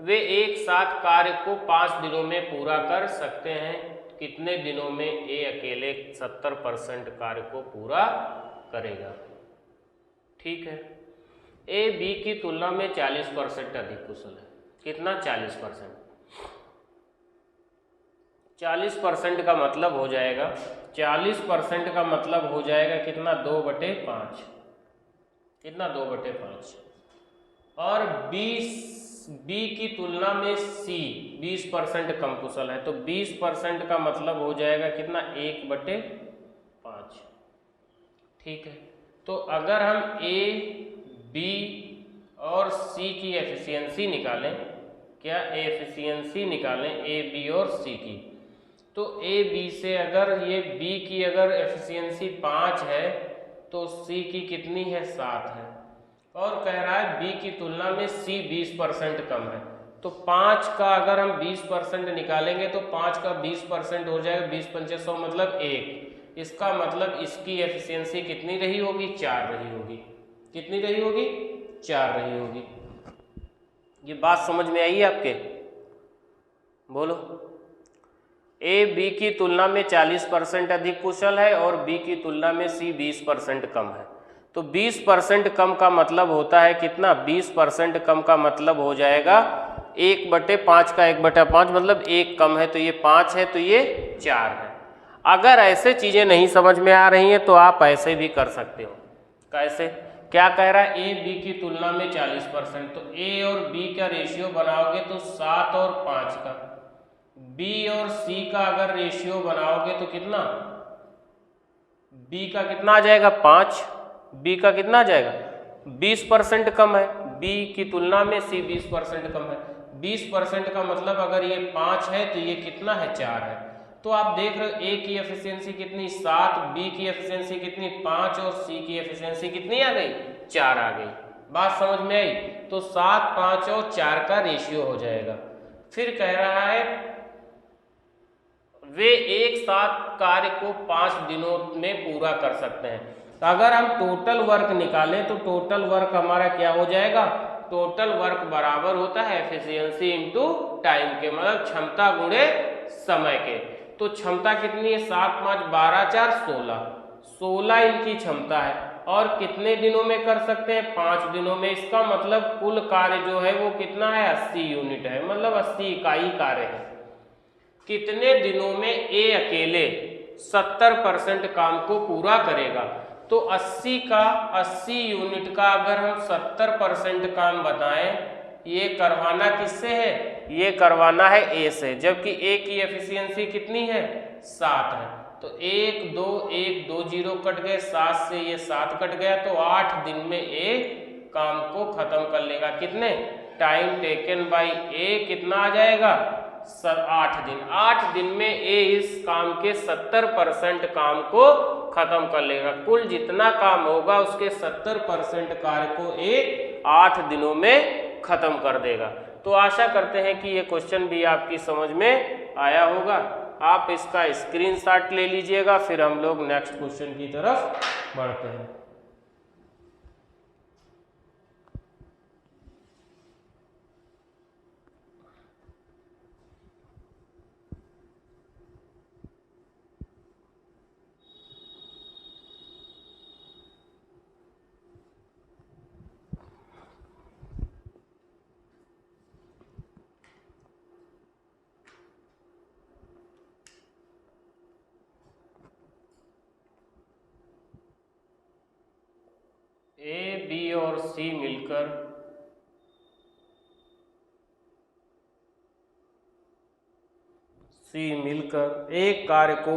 वे एक साथ कार्य को 5 दिनों में पूरा कर सकते हैं। कितने दिनों में ए अकेले 70% कार्य को पूरा करेगा? ठीक है, ए बी की तुलना में 40% अधिक कुशल है। कितना? 40%। 40% का मतलब हो जाएगा, 40% का मतलब हो जाएगा कितना? 2/5। कितना? 2/5। और बी की तुलना में सी 20% कम कुशल है, तो 20% का मतलब हो जाएगा कितना? 1/5। ठीक है, तो अगर हम ए बी और सी की एफिशिएंसी निकालें, क्या एफिशिएंसी निकालें ए बी और सी की, तो ए बी से अगर ये बी की अगर एफिशिएंसी 5 है तो सी की कितनी है? 7 है। और कह रहा है बी की तुलना में सी 20% कम है, तो 5 का अगर हम 20% निकालेंगे तो 5 का 20% हो जाएगा 20×5 मतलब 1। इसका मतलब इसकी एफिशिएंसी कितनी रही होगी? 4 रही होगी। कितनी रही होगी? 4 रही होगी। ये बात समझ में आई आपके? बोलो। ए बी की तुलना में 40% अधिक कुशल है और बी की तुलना में सी 20% कम है, तो 20% कम का मतलब होता है कितना? 20% कम का मतलब हो जाएगा 1/5 का 1/5 मतलब 1 कम है, तो ये 5 है, तो ये 4 है। अगर ऐसे चीज़ें नहीं समझ में आ रही हैं तो आप ऐसे भी कर सकते हो। कैसे? क्या कह रहा है? ए बी की तुलना में 40%, तो ए और बी का रेशियो बनाओगे तो 7 और 5 का, बी और सी का अगर रेशियो बनाओगे तो कितना? बी का कितना आ जाएगा? 5। बी का कितना आ जाएगा? 20% कम है, बी की तुलना में सी 20% कम है। 20% का मतलब अगर ये 5 है तो ये कितना है? 4 है। तो आप देख रहे हो ए की एफिशिएंसी कितनी? 7, बी की एफिशिएंसी कितनी? 5 और सी की एफिशिएंसी कितनी आ गई? 4 आ गई। बात समझ में आई? तो 7, 5 और 4 का रेशियो हो जाएगा। फिर कह रहा है वे एक साथ कार्य को 5 दिनों में पूरा कर सकते हैं। तो अगर हम टोटल वर्क निकालें तो टोटल वर्क हमारा क्या हो जाएगा? टोटल वर्क बराबर होता है एफिशिएंसी इनटू टाइम के, मतलब क्षमता गुणे समय के। तो क्षमता कितनी है? 7, 5, 12, 4, 16। 16 इनकी क्षमता है और कितने दिनों में कर सकते हैं? 5 दिनों में। इसका मतलब कुल कार्य जो है वो कितना है? 80 यूनिट है, मतलब 80 इकाई कार्य है। कितने दिनों में ए अकेले 70% काम को पूरा करेगा? तो 80 यूनिट का अगर हम 70% काम बताएं, ये करवाना किससे है? ये करवाना है ए से, जबकि ए की एफिशिएंसी कितनी है? 7 है। तो 1 2 1 2 0 कट गए, 7 से ये 7 कट गया, तो 8 दिन में ए काम को खत्म कर लेगा। कितने? टाइम टेकन बाय ए कितना आ जाएगा? 8 दिन। 8 दिन में ए इस काम के 70% काम को खत्म कर लेगा। कुल जितना काम होगा उसके 70% कार्य को ए 8 दिनों में खत्म कर देगा। तो आशा करते हैं कि ये क्वेश्चन भी आपकी समझ में आया होगा। आप इसका स्क्रीनशॉट ले लीजिएगा, फिर हम लोग नेक्स्ट क्वेश्चन की तरफ बढ़ते हैं। ए बी और सी मिलकर एक कार्य को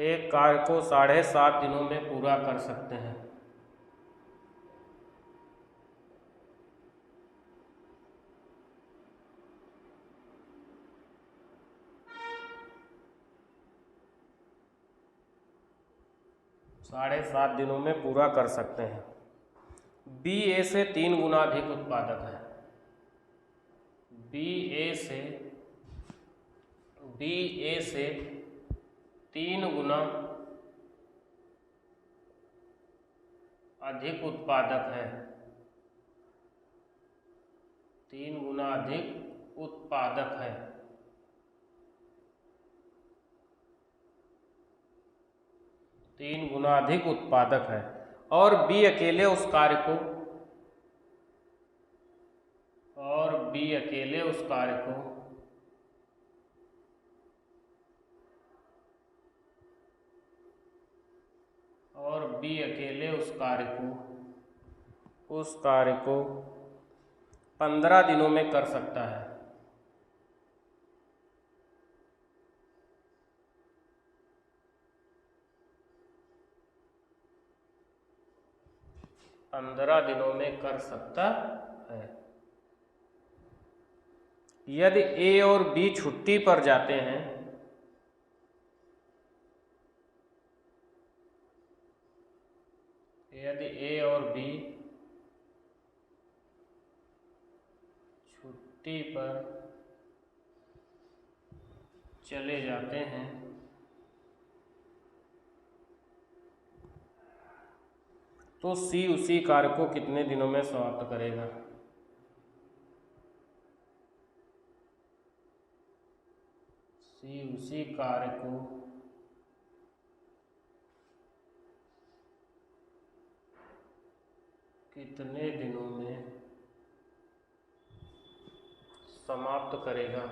एक कार्य को 7.5 दिनों में पूरा कर सकते हैं। 7.5 दिनों में पूरा कर सकते हैं। बी ए से 3 गुना अधिक उत्पादक है। बी ए से 3 गुना अधिक उत्पादक है। 3 गुना अधिक उत्पादक है। और बी अकेले उस कार्य को उस कार्य को 15 दिनों में कर सकता है। 15 दिनों में कर सकता है। यदि ए और बी छुट्टी पर जाते हैं, यदि ए और बी छुट्टी पर चले जाते हैं तो सी उसी कार्य को कितने दिनों में समाप्त करेगा? सी उसी कार्य को कितने दिनों में समाप्त करेगा?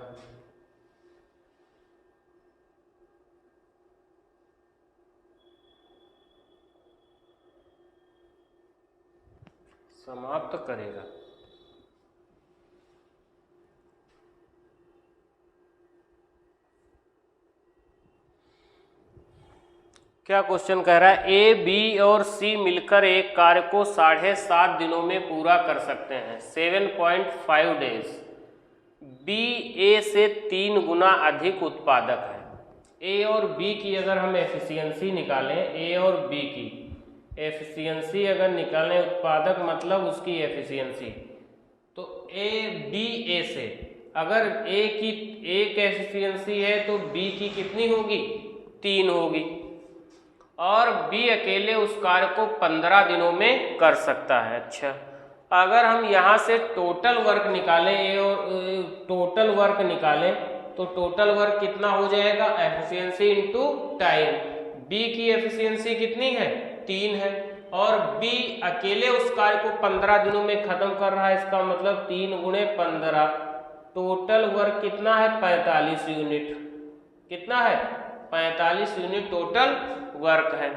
क्या क्वेश्चन कह रहा है? ए, बी और सी मिलकर एक कार्य को 7.5 दिनों में पूरा कर सकते हैं, 7.5 डेज। बी ए से 3 गुना अधिक उत्पादक है। ए और बी की अगर हम एफिशिएंसी निकालें, ए और बी की एफिशिएंसी अगर निकालें, उत्पादक मतलब उसकी एफिशिएंसी, तो ए बी ए से अगर ए की 1 एफिशिएंसी है तो बी की कितनी होगी? 3 होगी। और बी अकेले उस कार्य को 15 दिनों में कर सकता है। अच्छा, अगर हम यहाँ से टोटल वर्क निकालें, ए और टोटल वर्क निकालें तो टोटल वर्क कितना हो जाएगा? Efficiency into time. बी की एफिशिएंसी कितनी है? 3 है। और बी अकेले उस कार्य को 15 दिनों में खत्म कर रहा है, इसका मतलब 3 गुणे 15, टोटल वर्क कितना है? 45 यूनिट। कितना है? 45 यूनिट टोटल वर्क है।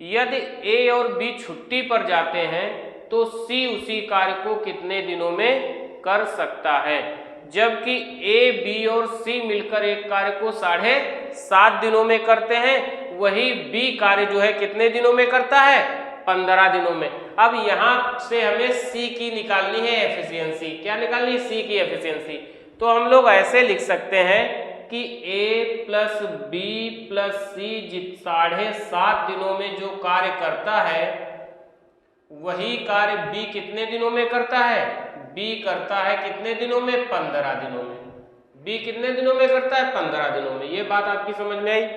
यदि ए और बी छुट्टी पर जाते हैं तो सी उसी कार्य को कितने दिनों में कर सकता है? जबकि ए, बी और सी मिलकर एक कार्य को 7.5 दिनों में करते हैं, वही बी कार्य जो है कितने दिनों में करता है? 15 दिनों में। अब यहां से हमें सी की निकालनी है एफिशिएंसी। क्या निकालनी है? सी की एफिशिएंसी। तो हम लोग ऐसे लिख सकते हैं कि A प्लस बी प्लस सी 7.5 दिनों में जो कार्य करता है, वही कार्य B कितने दिनों में करता है? B करता है कितने दिनों में? 15 दिनों में। B कितने दिनों में करता है? 15 दिनों में। ये बात आपकी समझ में आई?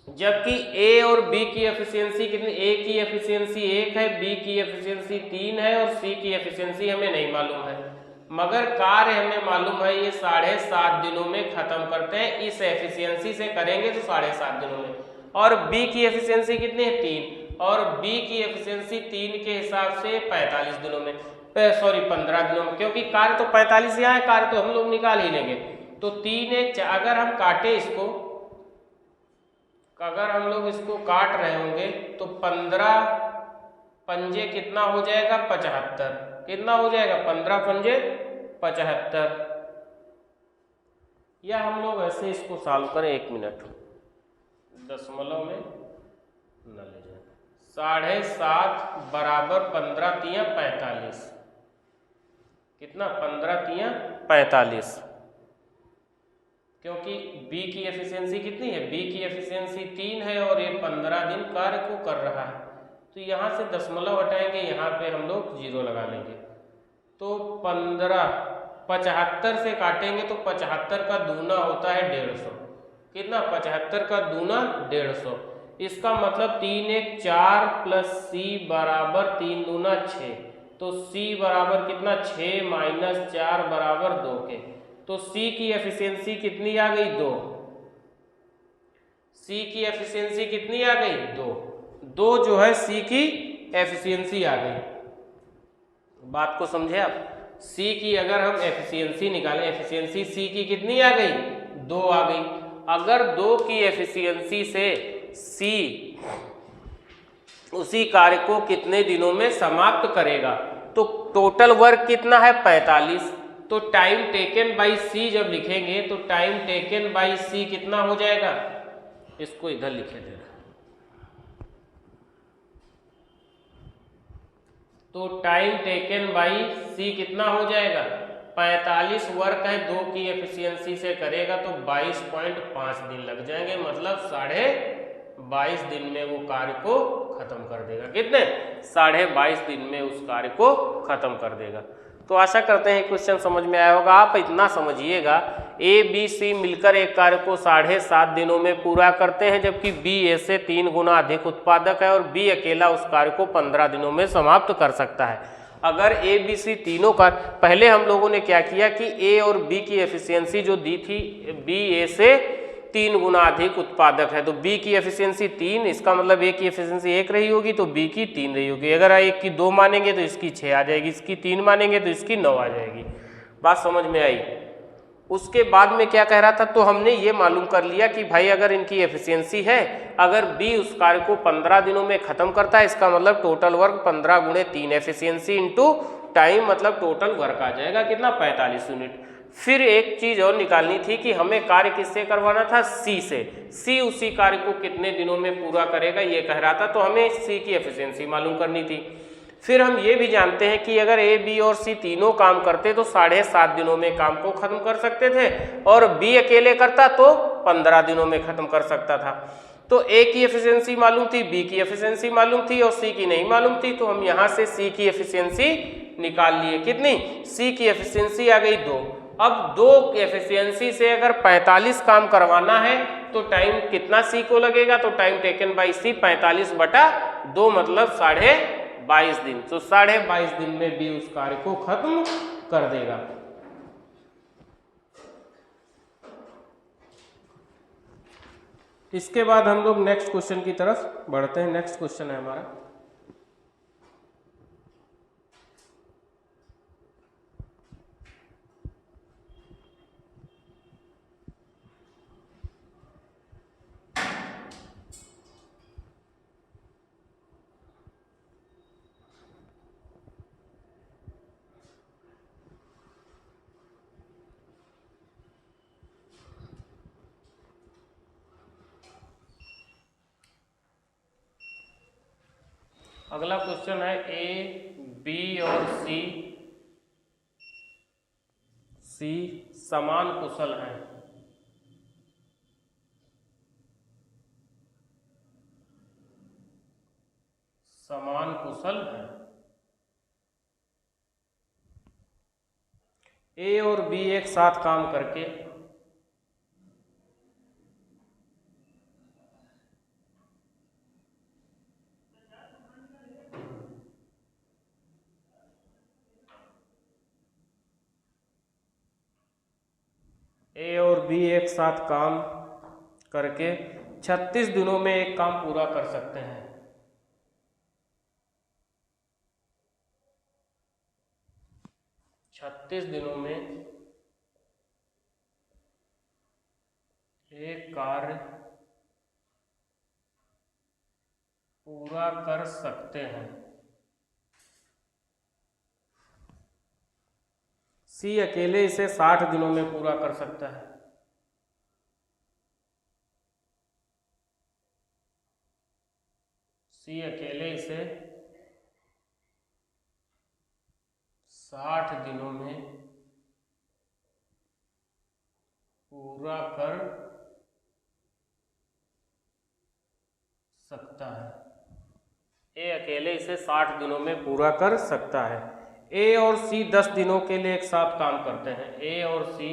जबकि A और B की एफिशिएंसी कितनी? A की एफिशिएंसी 1 है, B की एफिशिएंसी 3 है और C की एफिशिएंसी हमें नहीं मालूम है, मगर कार्य हमें मालूम है ये 7.5 दिनों में खत्म करते हैं। इस एफिशिएंसी से करेंगे तो 7.5 दिनों में। और बी की एफिशिएंसी कितनी है? 3। और बी की एफिशिएंसी 3 के हिसाब से 45 दिनों में, 15 दिनों में, क्योंकि कार्य तो 45 यहाँ है, कार्य तो हम लोग निकाल ही लेंगे। तो 3 अगर हम काटे इसको, अगर हम लोग इसको काट रहे होंगे तो 15 पंजे कितना हो जाएगा? 75। कितना हो जाएगा? 15 पंजे 75। या हम लोग ऐसे इसको सॉल्व करें, 1 मिनट, दशमलव में न ले जाए। 7.5 बराबर 15 तियां 45। कितना? 15 तियां 45। क्योंकि B की एफिशिएंसी कितनी है, B की एफिशिएंसी 3 है और ये 15 दिन कार्य को कर रहा है। तो यहाँ से दशमलव हटाएंगे, यहाँ पे हम लोग 0 लगा लेंगे। तो 15 75 से काटेंगे तो 75 का दूना होता है 150। कितना, 75 का दूना 150। इसका मतलब 3 1 4 प्लस C बराबर 3 दूना 6। तो C बराबर कितना, 6 माइनस 4 बराबर 2 के। तो C की एफिशिएंसी कितनी आ गई, 2। C की एफिशिएंसी कितनी आ गई, 2 जो है C की एफिशिएंसी आ गई। बात को समझे आप। C की अगर हम एफिशिएंसी निकालें, एफिशिएंसी C की कितनी आ गई, 2 आ गई। अगर 2 की एफिशिएंसी से C उसी कार्य को कितने दिनों में समाप्त करेगा, तो टोटल वर्क कितना है, 45। तो टाइम टेकन बाई C जब लिखेंगे तो टाइम टेकन बाई C कितना हो जाएगा, इसको इधर लिखे दे रहा। तो टाइम टेकन बाई C कितना हो जाएगा, 45 वर्क है, 2 की एफिशिएंसी से करेगा तो 22.5 दिन लग जाएंगे। मतलब 22.5 दिन में वो कार्य को खत्म कर देगा। कितने, 22.5 दिन में उस कार्य को खत्म कर देगा। तो आशा करते हैं क्वेश्चन समझ में आया होगा। आप इतना समझिएगा, A B C मिलकर एक कार्य को 7.5 दिनों में पूरा करते हैं, जबकि B A से 3 गुना अधिक उत्पादक है और B अकेला उस कार्य को 15 दिनों में समाप्त कर सकता है। अगर A B C तीनों का, पहले हम लोगों ने क्या किया कि A और B की एफिशिएंसी जो दी थी, B A से 3 गुना अधिक उत्पादक है, तो B की एफिशिएंसी 3, इसका मतलब A की एफिशिएंसी 1 रही होगी तो B की 3 रही होगी। अगर 1 की 2 मानेंगे तो इसकी 6 आ जाएगी, इसकी 3 मानेंगे तो इसकी 9 आ जाएगी। बात समझ में आई। उसके बाद में क्या कह रहा था, तो हमने ये मालूम कर लिया कि भाई अगर इनकी एफिशिएंसी है, अगर B उस कार्य को 15 दिनों में खत्म करता है, इसका मतलब टोटल वर्क 15 गुणे 3 एफिशिएंसी इंटू टाइम, मतलब टोटल वर्क आ जाएगा कितना, 45 यूनिट। फिर एक चीज और निकालनी थी कि हमें कार्य किससे करवाना था, C से। C उसी कार्य को कितने दिनों में पूरा करेगा ये कह रहा था, तो हमें C की एफिशिएंसी मालूम करनी थी। फिर हम ये भी जानते हैं कि अगर A B और C तीनों काम करते तो 7.5 दिनों में काम को खत्म कर सकते थे, और B अकेले करता तो 15 दिनों में खत्म कर सकता था। तो A की एफिशिएंसी मालूम थी, B की एफिशिएंसी मालूम थी और C की नहीं मालूम थी, तो हम यहाँ से C की एफिशिएंसी निकाल लिए। कितनी, C की एफिशिएंसी आ गई 2। अब 2 एफिशिएंसी से अगर 45 काम करवाना है तो टाइम कितना C को लगेगा, तो टाइम टेकन बाई C 45/2 मतलब 22.5 दिन। तो 22.5 दिन में B उस कार्य को खत्म कर देगा। इसके बाद हम लोग नेक्स्ट क्वेश्चन की तरफ बढ़ते हैं। नेक्स्ट क्वेश्चन है हमारा, अगला क्वेश्चन है A B और C समान कुशल हैं। समान कुशल हैं। A और B एक साथ काम करके एक साथ काम करके 36 दिनों में एक काम पूरा कर सकते हैं। 36 दिनों में एक कार्य पूरा कर सकते हैं। C अकेले इसे 60 दिनों में पूरा कर सकता है। C अकेले इसे 60 दिनों में पूरा कर सकता है। ए अकेले इसे 60 दिनों में पूरा कर सकता है। ए और सी 10 दिनों के लिए एक साथ काम करते हैं। ए और सी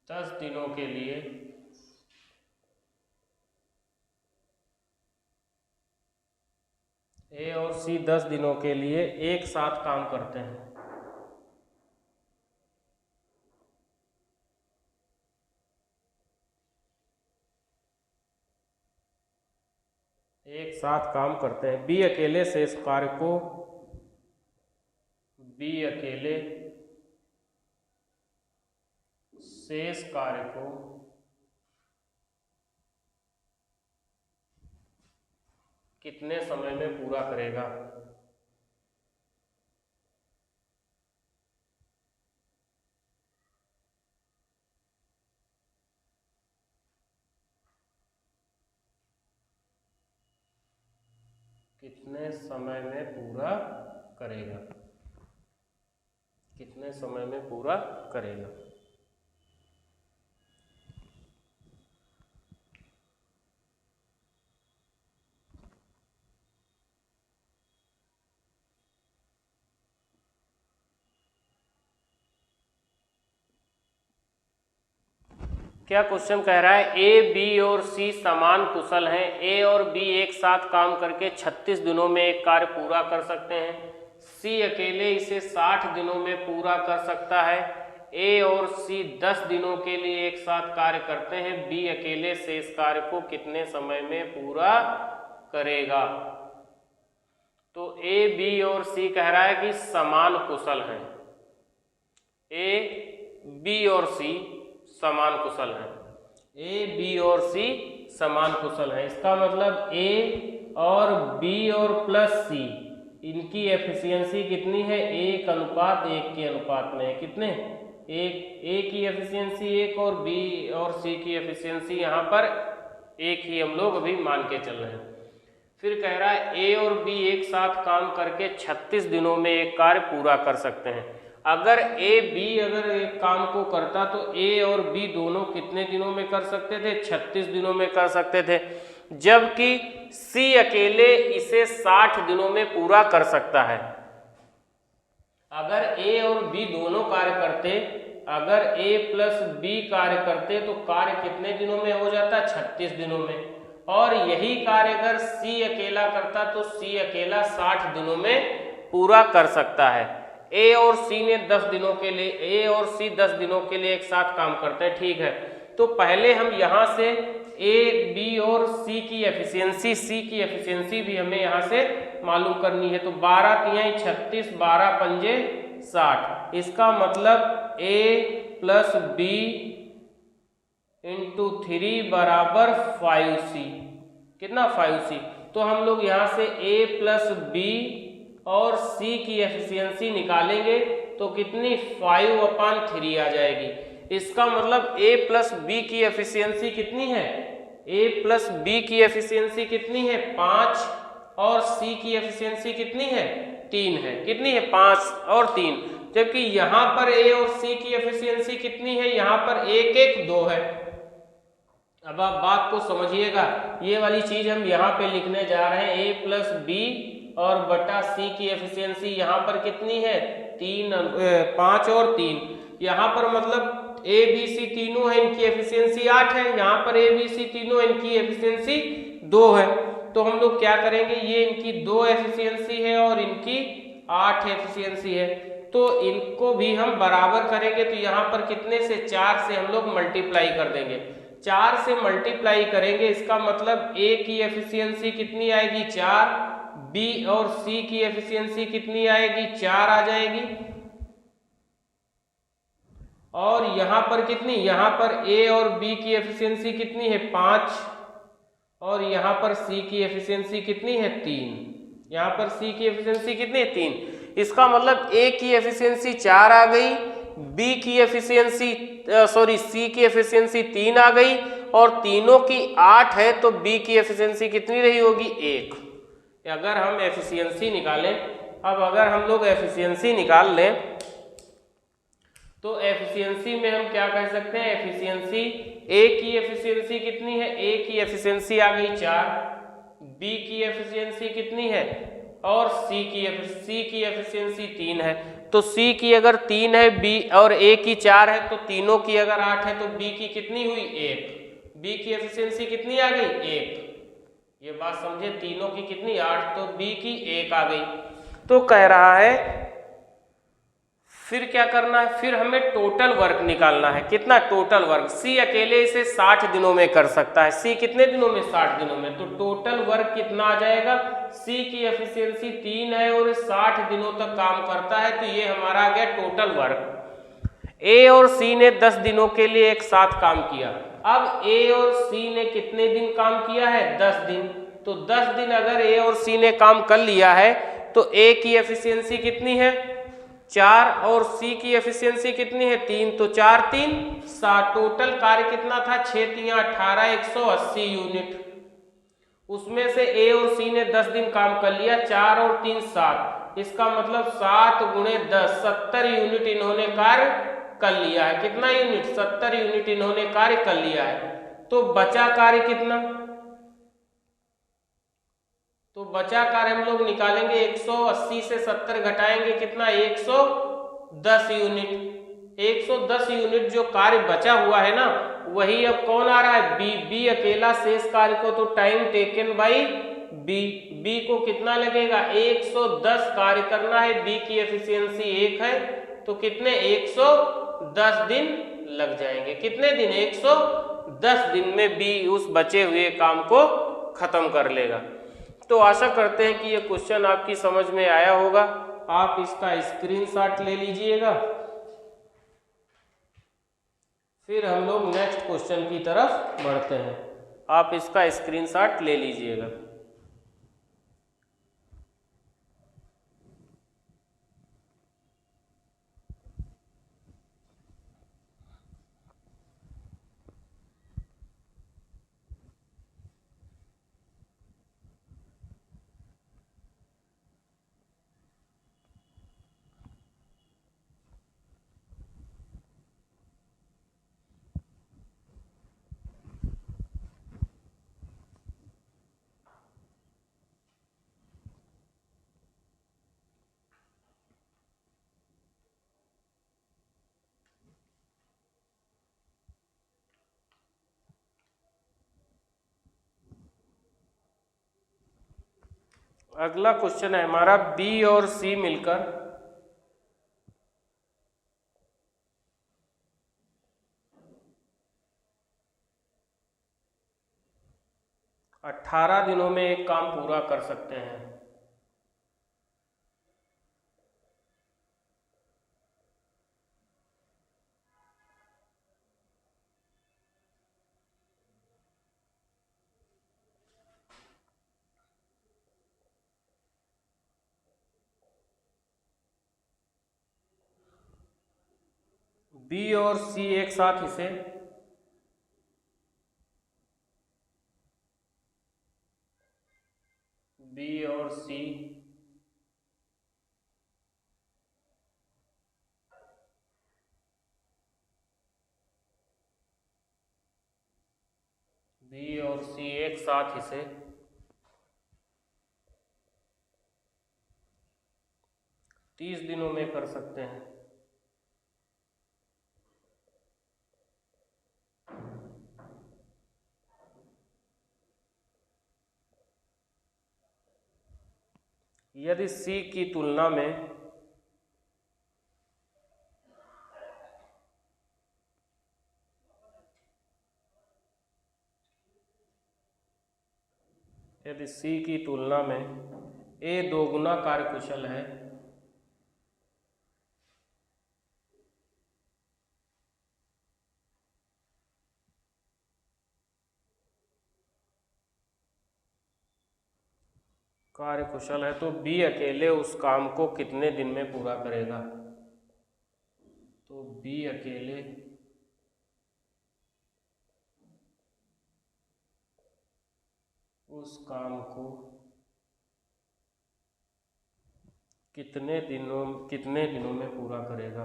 10 दिनों के लिए ए और सी 10 दिनों के लिए एक साथ काम करते हैं। एक साथ काम करते हैं। बी अकेले शेष कार्य को कितने समय में पूरा करेगा? कितने समय में पूरा करेगा? कितने समय में पूरा करेगा? क्या क्वेश्चन कह रहा है? ए, बी और सी समान कुशल हैं। ए और बी एक साथ काम करके 36 दिनों में एक कार्य पूरा कर सकते हैं। सी अकेले इसे 60 दिनों में पूरा कर सकता है। ए और सी 10 दिनों के लिए एक साथ कार्य करते हैं। बी अकेले शेष कार्य को कितने समय में पूरा करेगा? तो ए, बी और सी कह रहा है कि समान कुशल हैं। ए, बी और सी समान कुशल है। ए, बी और सी समान कुशल है। इसका मतलब ए और बी और प्लस सी इनकी एफिशिएंसी कितनी है? 1:1 के अनुपात में है। कितने? एक। ए की एफिशिएंसी 1 और बी और सी की एफिशिएंसी यहाँ पर 1 ही हम लोग अभी मान के चल रहे हैं। फिर कह रहा है ए और बी एक साथ काम करके 36 दिनों में एक कार्य पूरा कर सकते हैं। अगर ए, बी अगर एक काम को करता तो ए और बी दोनों कितने दिनों में कर सकते थे? 36 दिनों में कर सकते थे। जबकि सी अकेले इसे 60 दिनों में पूरा कर सकता है। अगर ए और बी दोनों कार्य करते, अगर ए प्लस बी कार्य करते तो कार्य कितने दिनों में हो जाता? 36 दिनों में। और यही कार्य अगर सी अकेला करता तो सी अकेला 60 दिनों में पूरा कर सकता है। ए और सी ने 10 दिनों के लिए, ए और सी 10 दिनों के लिए एक साथ काम करते हैं। ठीक है, तो पहले हम यहाँ से ए, बी और सी की एफिशिएंसी, सी की एफिशिएंसी भी हमें यहाँ से मालूम करनी है। तो 12 तिहाई 36, 12 पंजे 60। इसका मतलब ए प्लस बी इंटू 3 बराबर 5C। कितना? 5C। तो हम लोग यहाँ से ए प्लस बी और सी की एफिशिएंसी निकालेंगे तो कितनी? 5/3 आ जाएगी। इसका मतलब ए प्लस बी की एफिशिएंसी कितनी है? ए प्लस बी की एफिशिएंसी कितनी है? 5 और सी की एफिशिएंसी कितनी है? 3 है। कितनी है? 5 और 3। जबकि यहाँ पर ए और सी की एफिशिएंसी कितनी है? यहाँ पर 1, 1, 2 है। अब आप बात को समझिएगा, ये वाली चीज हम यहाँ पे लिखने जा रहे हैं। ए प्लस बी और बटा सी की एफिशिएंसी यहाँ पर कितनी है? 5 और 3। यहाँ पर मतलब ए, बी, सी तीनों है, इनकी एफिशिएंसी 8 है। यहाँ पर ए, बी, सी तीनों, इनकी एफिशिएंसी 2 है। तो हम लोग क्या करेंगे? ये इनकी 2 एफिशिएंसी है और इनकी 8 एफिशिएंसी है, तो इनको भी हम बराबर करेंगे। तो यहाँ पर कितने से? 4 से हम लोग मल्टीप्लाई कर देंगे। 4 से मल्टीप्लाई करेंगे, इसका मतलब ए की एफिशिएंसी कितनी आएगी? 4। बी और सी की एफिशिएंसी कितनी आएगी? 4 आ जाएगी। और यहाँ पर कितनी? यहाँ पर ए और बी की एफिशिएंसी कितनी है? 5। और यहाँ पर सी की एफिशिएंसी कितनी है? 3। यहाँ पर सी की एफिशिएंसी कितनी है? 3। इसका मतलब ए की एफिशिएंसी 4 आ गई, बी की एफिशिएंसी सी की एफिशिएंसी 3 आ गई, और तीनों की 8 है, तो बी की एफिशिएंसी कितनी रही होगी? 1। अगर हम एफिशिएंसी निकालें अब अगर हम लोग एफिशिएंसी निकाल लें तो एफिशिएंसी में हम क्या कह सकते हैं, एफिशिएंसी ए की एफिशिएंसी कितनी है, ए की एफिशिएंसी आ गई 4, बी की एफिशिएंसी कितनी है और सी की एफिशिएंसी 3 है। तो सी की अगर 3 है, बी और ए की 4 है, तो तीनों की अगर 8 है तो बी की कितनी हुई 1, बी की एफिशिएंसी कितनी आ गई 1। ये बात समझे, तीनों की कितनी 8, तो बी की 1 आ गई। तो कह रहा है फिर क्या करना है, फिर हमें टोटल वर्क निकालना है, कितना टोटल वर्क। सी अकेले इसे 60 दिनों में कर सकता है, सी कितने दिनों में 60 दिनों में, तो टोटल वर्क कितना आ जाएगा, सी की एफिशिएंसी 3 है और 60 दिनों तक काम करता है, तो ये हमारा आ गया टोटल वर्क। ए और सी ने 10 दिनों के लिए एक साथ काम किया। अब ए और सी ने कितने दिन काम किया है, 10 दिन। तो 10 दिन अगर ए और सी ने काम कर लिया है तो ए की एफिशिएंसी कितनी है 4 और सी की एफिशिएंसी कितनी है 3, तो 4 3 7, टोटल कार्य कितना था 6 3 18, 180 यूनिट। उसमें से ए और सी ने 10 दिन काम कर लिया, 4 और 3 7, इसका मतलब 7 गुणे 10 70 यूनिट इन्होंने कार्य कर लिया है। कितना यूनिट, 70 यूनिट इन्होंने कार्य कर लिया है। तो बचा कार्य कितना, तो बचा कार्य हम लोग निकालेंगे, 180 से 70 घटाएंगे कितना 110 यूनिट। 110 यूनिट जो कार्य बचा हुआ है ना, वही अब कौन आ रहा है, बी। बी अकेला शेष कार्य को, तो time taken by B. B को कितना लगेगा 110 कार्य करना है, बी की एफिशिएंसी 1 है, तो कितने 110 दिन लग जाएंगे। कितने दिन, 110 दिन में बी उस बचे हुए काम को खत्म कर लेगा। तो आशा करते हैं कि ये क्वेश्चन आपकी समझ में आया होगा। आप इसका स्क्रीनशॉट ले लीजिएगा, फिर हम लोग नेक्स्ट क्वेश्चन की तरफ बढ़ते हैं। आप इसका स्क्रीनशॉट ले लीजिएगा। अगला क्वेश्चन है हमारा, बी और सी मिलकर 18 दिनों में एक काम पूरा कर सकते हैं। बी और सी एक साथ इसे बी और सी एक साथ इसे 30 दिनों में कर सकते हैं। यदि सी की तुलना में ए 2 गुना कार्यकुशल है, तो बी अकेले उस काम को कितने दिन में पूरा करेगा। तो बी अकेले उस काम को कितने दिनों में पूरा करेगा।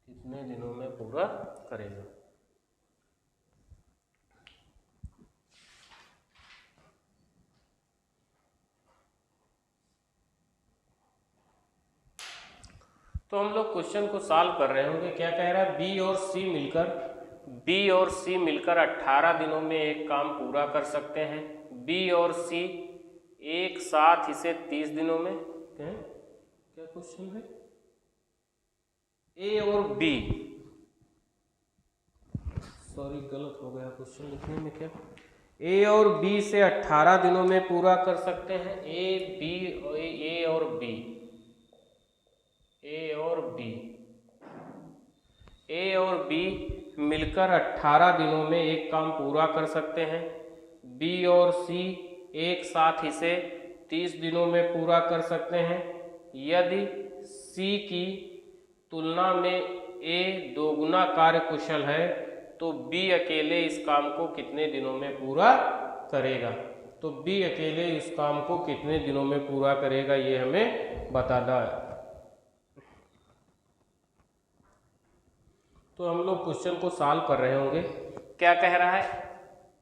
कितने दिनों में पूरा करेगा। तो हम लोग क्वेश्चन को सॉल्व कर रहे होंगे। क्या कह रहा है, बी और सी मिलकर 18 दिनों में एक काम पूरा कर सकते हैं। बी और सी एक साथ इसे 30 दिनों में, क्या क्वेश्चन है, ए और बी, सॉरी गलत हो गया क्वेश्चन लिखने में। क्या, ए और बी से 18 दिनों में पूरा कर सकते हैं। ए और बी मिलकर 18 दिनों में एक काम पूरा कर सकते हैं। बी और सी एक साथ इसे 30 दिनों में पूरा कर सकते हैं। यदि सी की तुलना में ए दोगुना कार्यकुशल है तो बी अकेले इस काम को कितने दिनों में पूरा करेगा। तो बी अकेले इस काम को कितने दिनों में पूरा करेगा, ये हमें बताना है। तो हम लोग क्वेश्चन को सॉल्व कर रहे होंगे। क्या कह रहा है,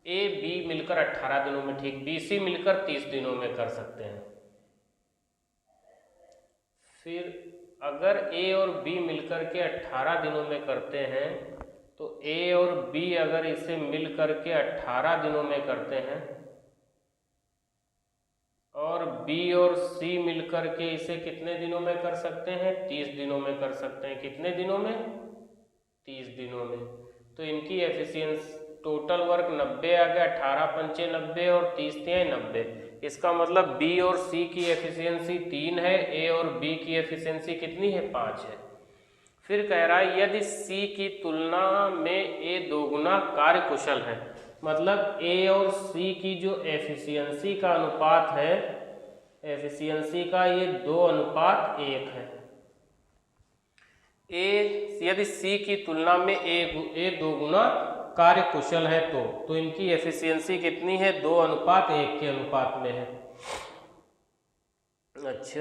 ए बी मिलकर 18 दिनों में, ठीक, बी सी मिलकर 30 दिनों में कर सकते हैं। फिर अगर ए और बी मिलकर के 18 दिनों में करते हैं तो ए और बी अगर इसे मिल करके 18 दिनों में करते हैं और बी और सी मिलकर के इसे कितने दिनों में कर सकते हैं, 30 दिनों में कर सकते हैं। कितने दिनों में, 30 दिनों में। तो इनकी एफिशिएंसी टोटल वर्क 90 आ गया, 18 पंचे 90 और 30 तिहाई 90। इसका मतलब बी और सी की एफिशिएंसी 3 है, ए और बी की एफिशिएंसी कितनी है, 5 है। फिर कह रहा है यदि सी की तुलना में ए दोगुना कार्यकुशल है, मतलब ए और सी की जो एफिशिएंसी का अनुपात है, एफिशिएंसी का ये 2:1 है। यदि सी की तुलना में ए दोगुना कार्यकुशल है तो इनकी एफिशिएंसी कितनी है, 2:1 के अनुपात में है। अच्छा,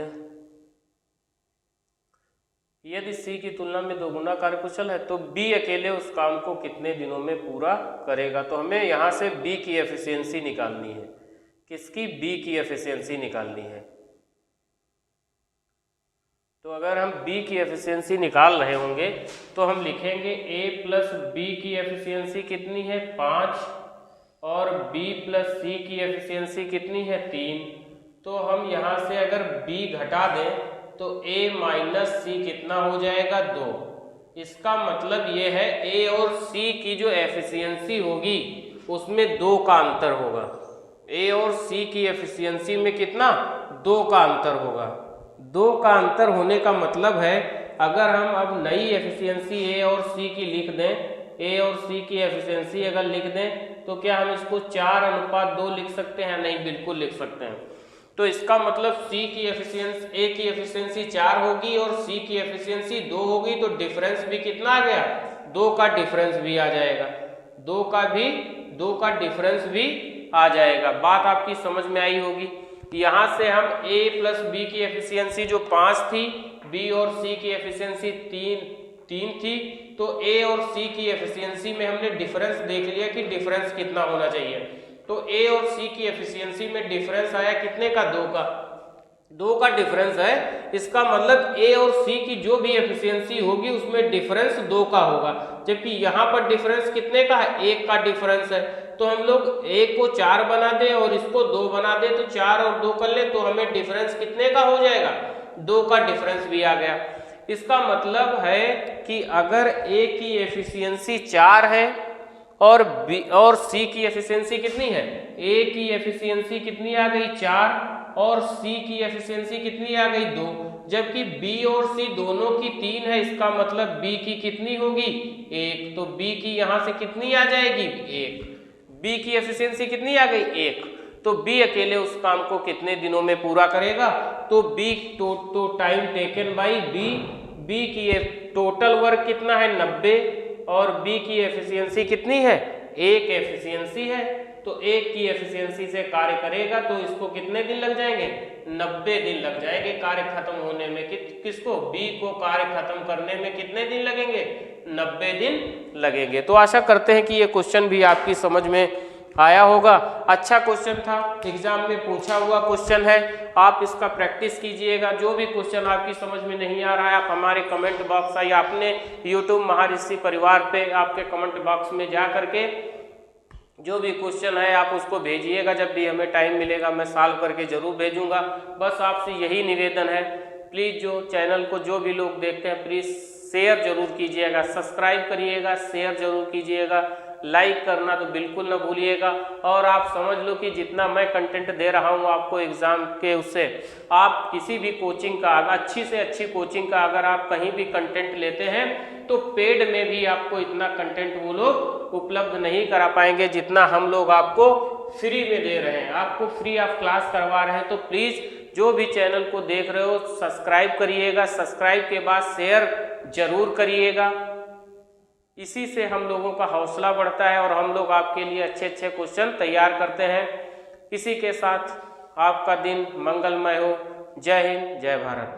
यदि सी की तुलना में दोगुना कार्यकुशल है तो बी अकेले उस काम को कितने दिनों में पूरा करेगा। तो हमें यहाँ से बी की एफिशिएंसी निकालनी है। किसकी, बी की एफिशिएंसी निकालनी है। तो अगर हम बी की एफिशिएंसी निकाल रहे होंगे तो हम लिखेंगे ए प्लस बी की एफिशिएंसी कितनी है, 5, और बी प्लस सी की एफिशिएंसी कितनी है, 3। तो हम यहाँ से अगर बी घटा दें तो a माइनस सी कितना हो जाएगा, 2। इसका मतलब ये है a और c की जो एफिशिएंसी होगी उसमें 2 का अंतर होगा। a और c की एफिशिएंसी में कितना, 2 का अंतर होगा। 2 का अंतर होने का मतलब है अगर हम अब नई एफिशिएंसी a और c की लिख दें, a और c की एफिशिएंसी अगर लिख दें तो क्या हम इसको 4:2 लिख सकते हैं? नहीं, बिल्कुल लिख सकते हैं। तो इसका मतलब C की एफिशिएंसी, A की एफिशिएंसी 4 होगी और C की एफिशिएंसी 2 होगी, तो डिफरेंस भी कितना आ गया, 2 का डिफरेंस भी आ जाएगा। 2 का डिफरेंस भी आ जाएगा। बात आपकी समझ में आई होगी। यहाँ से हम A प्लस B की एफिशिएंसी जो 5 थी, B और C की एफिशिएंसी 3 थी, तो A और C की एफिशिएंसी में हमने डिफरेंस देख लिया कि डिफरेंस कितना होना चाहिए। तो A और C की एफिशिएंसी में डिफरेंस आया कितने का, 2 का डिफरेंस है। इसका मतलब A और C की जो भी एफिशिएंसी होगी उसमें डिफरेंस 2 का होगा, जबकि यहाँ पर डिफरेंस कितने का है, 1 का डिफरेंस है। तो हम लोग 1 को 4 बना दें और इसको 2 बना दें, तो 4 और 2 कर ले तो हमें डिफरेंस कितने का हो जाएगा, 2 का डिफरेंस भी आ गया। इसका मतलब है कि अगर A की एफिशिएंसी 4 है और C की एफिशिएंसी कितनी है, A की एफिशिएंसी कितनी आ गई, 4, और C की एफिशिएंसी कितनी आ गई, 2, जबकि B और C दोनों की 3 है। इसका मतलब B की कितनी होगी, 1, तो B की यहाँ से कितनी आ जाएगी, 1। B की एफिशिएंसी कितनी आ गई, 1, तो B अकेले उस काम को कितने दिनों में पूरा करेगा, तो B तो टाइम टेकन बाई बी की टोटल वर्क कितना है 90 और बी की एफिशिएंसी कितनी है 1 एफिशिएंसी है, तो 1 की एफिशिएंसी से कार्य करेगा तो इसको कितने दिन लग जाएंगे 90 दिन लग जाएंगे कार्य खत्म होने में। किसको बी को कार्य खत्म करने में कितने दिन लगेंगे 90 दिन लगेंगे। तो आशा करते हैं कि ये क्वेश्चन भी आपकी समझ में आया होगा। अच्छा क्वेश्चन था, एग्जाम में पूछा हुआ क्वेश्चन है, आप इसका प्रैक्टिस कीजिएगा। जो भी क्वेश्चन आपकी समझ में नहीं आ रहा है आप हमारे कमेंट बॉक्स या अपने यूट्यूब महाऋषि परिवार पे आपके कमेंट बॉक्स में जा करके जो भी क्वेश्चन है आप उसको भेजिएगा। जब भी हमें टाइम मिलेगा मैं सॉल्व करके जरूर भेजूंगा। बस आपसे यही निवेदन है, प्लीज़ जो चैनल को जो भी लोग देखते हैं प्लीज़ शेयर जरूर कीजिएगा, सब्सक्राइब करिएगा, शेयर जरूर कीजिएगा, लाइक करना तो बिल्कुल ना भूलिएगा। और आप समझ लो कि जितना मैं कंटेंट दे रहा हूँ आपको एग्ज़ाम के, उससे आप किसी भी कोचिंग का अच्छी से अच्छी कोचिंग का अगर आप कहीं भी कंटेंट लेते हैं तो पेड में भी आपको इतना कंटेंट वो लोग उपलब्ध नहीं करा पाएंगे जितना हम लोग आपको फ्री में दे रहे हैं। आपको फ्री ऑफ क्लास करवा रहे हैं, तो प्लीज़ जो भी चैनल को देख रहे हो सब्सक्राइब करिएगा, सब्सक्राइब के बाद शेयर जरूर करिएगा। इसी से हम लोगों का हौसला बढ़ता है और हम लोग आपके लिए अच्छे अच्छे क्वेश्चन तैयार करते हैं। इसी के साथ आपका दिन मंगलमय हो। जय हिंद, जय भारत।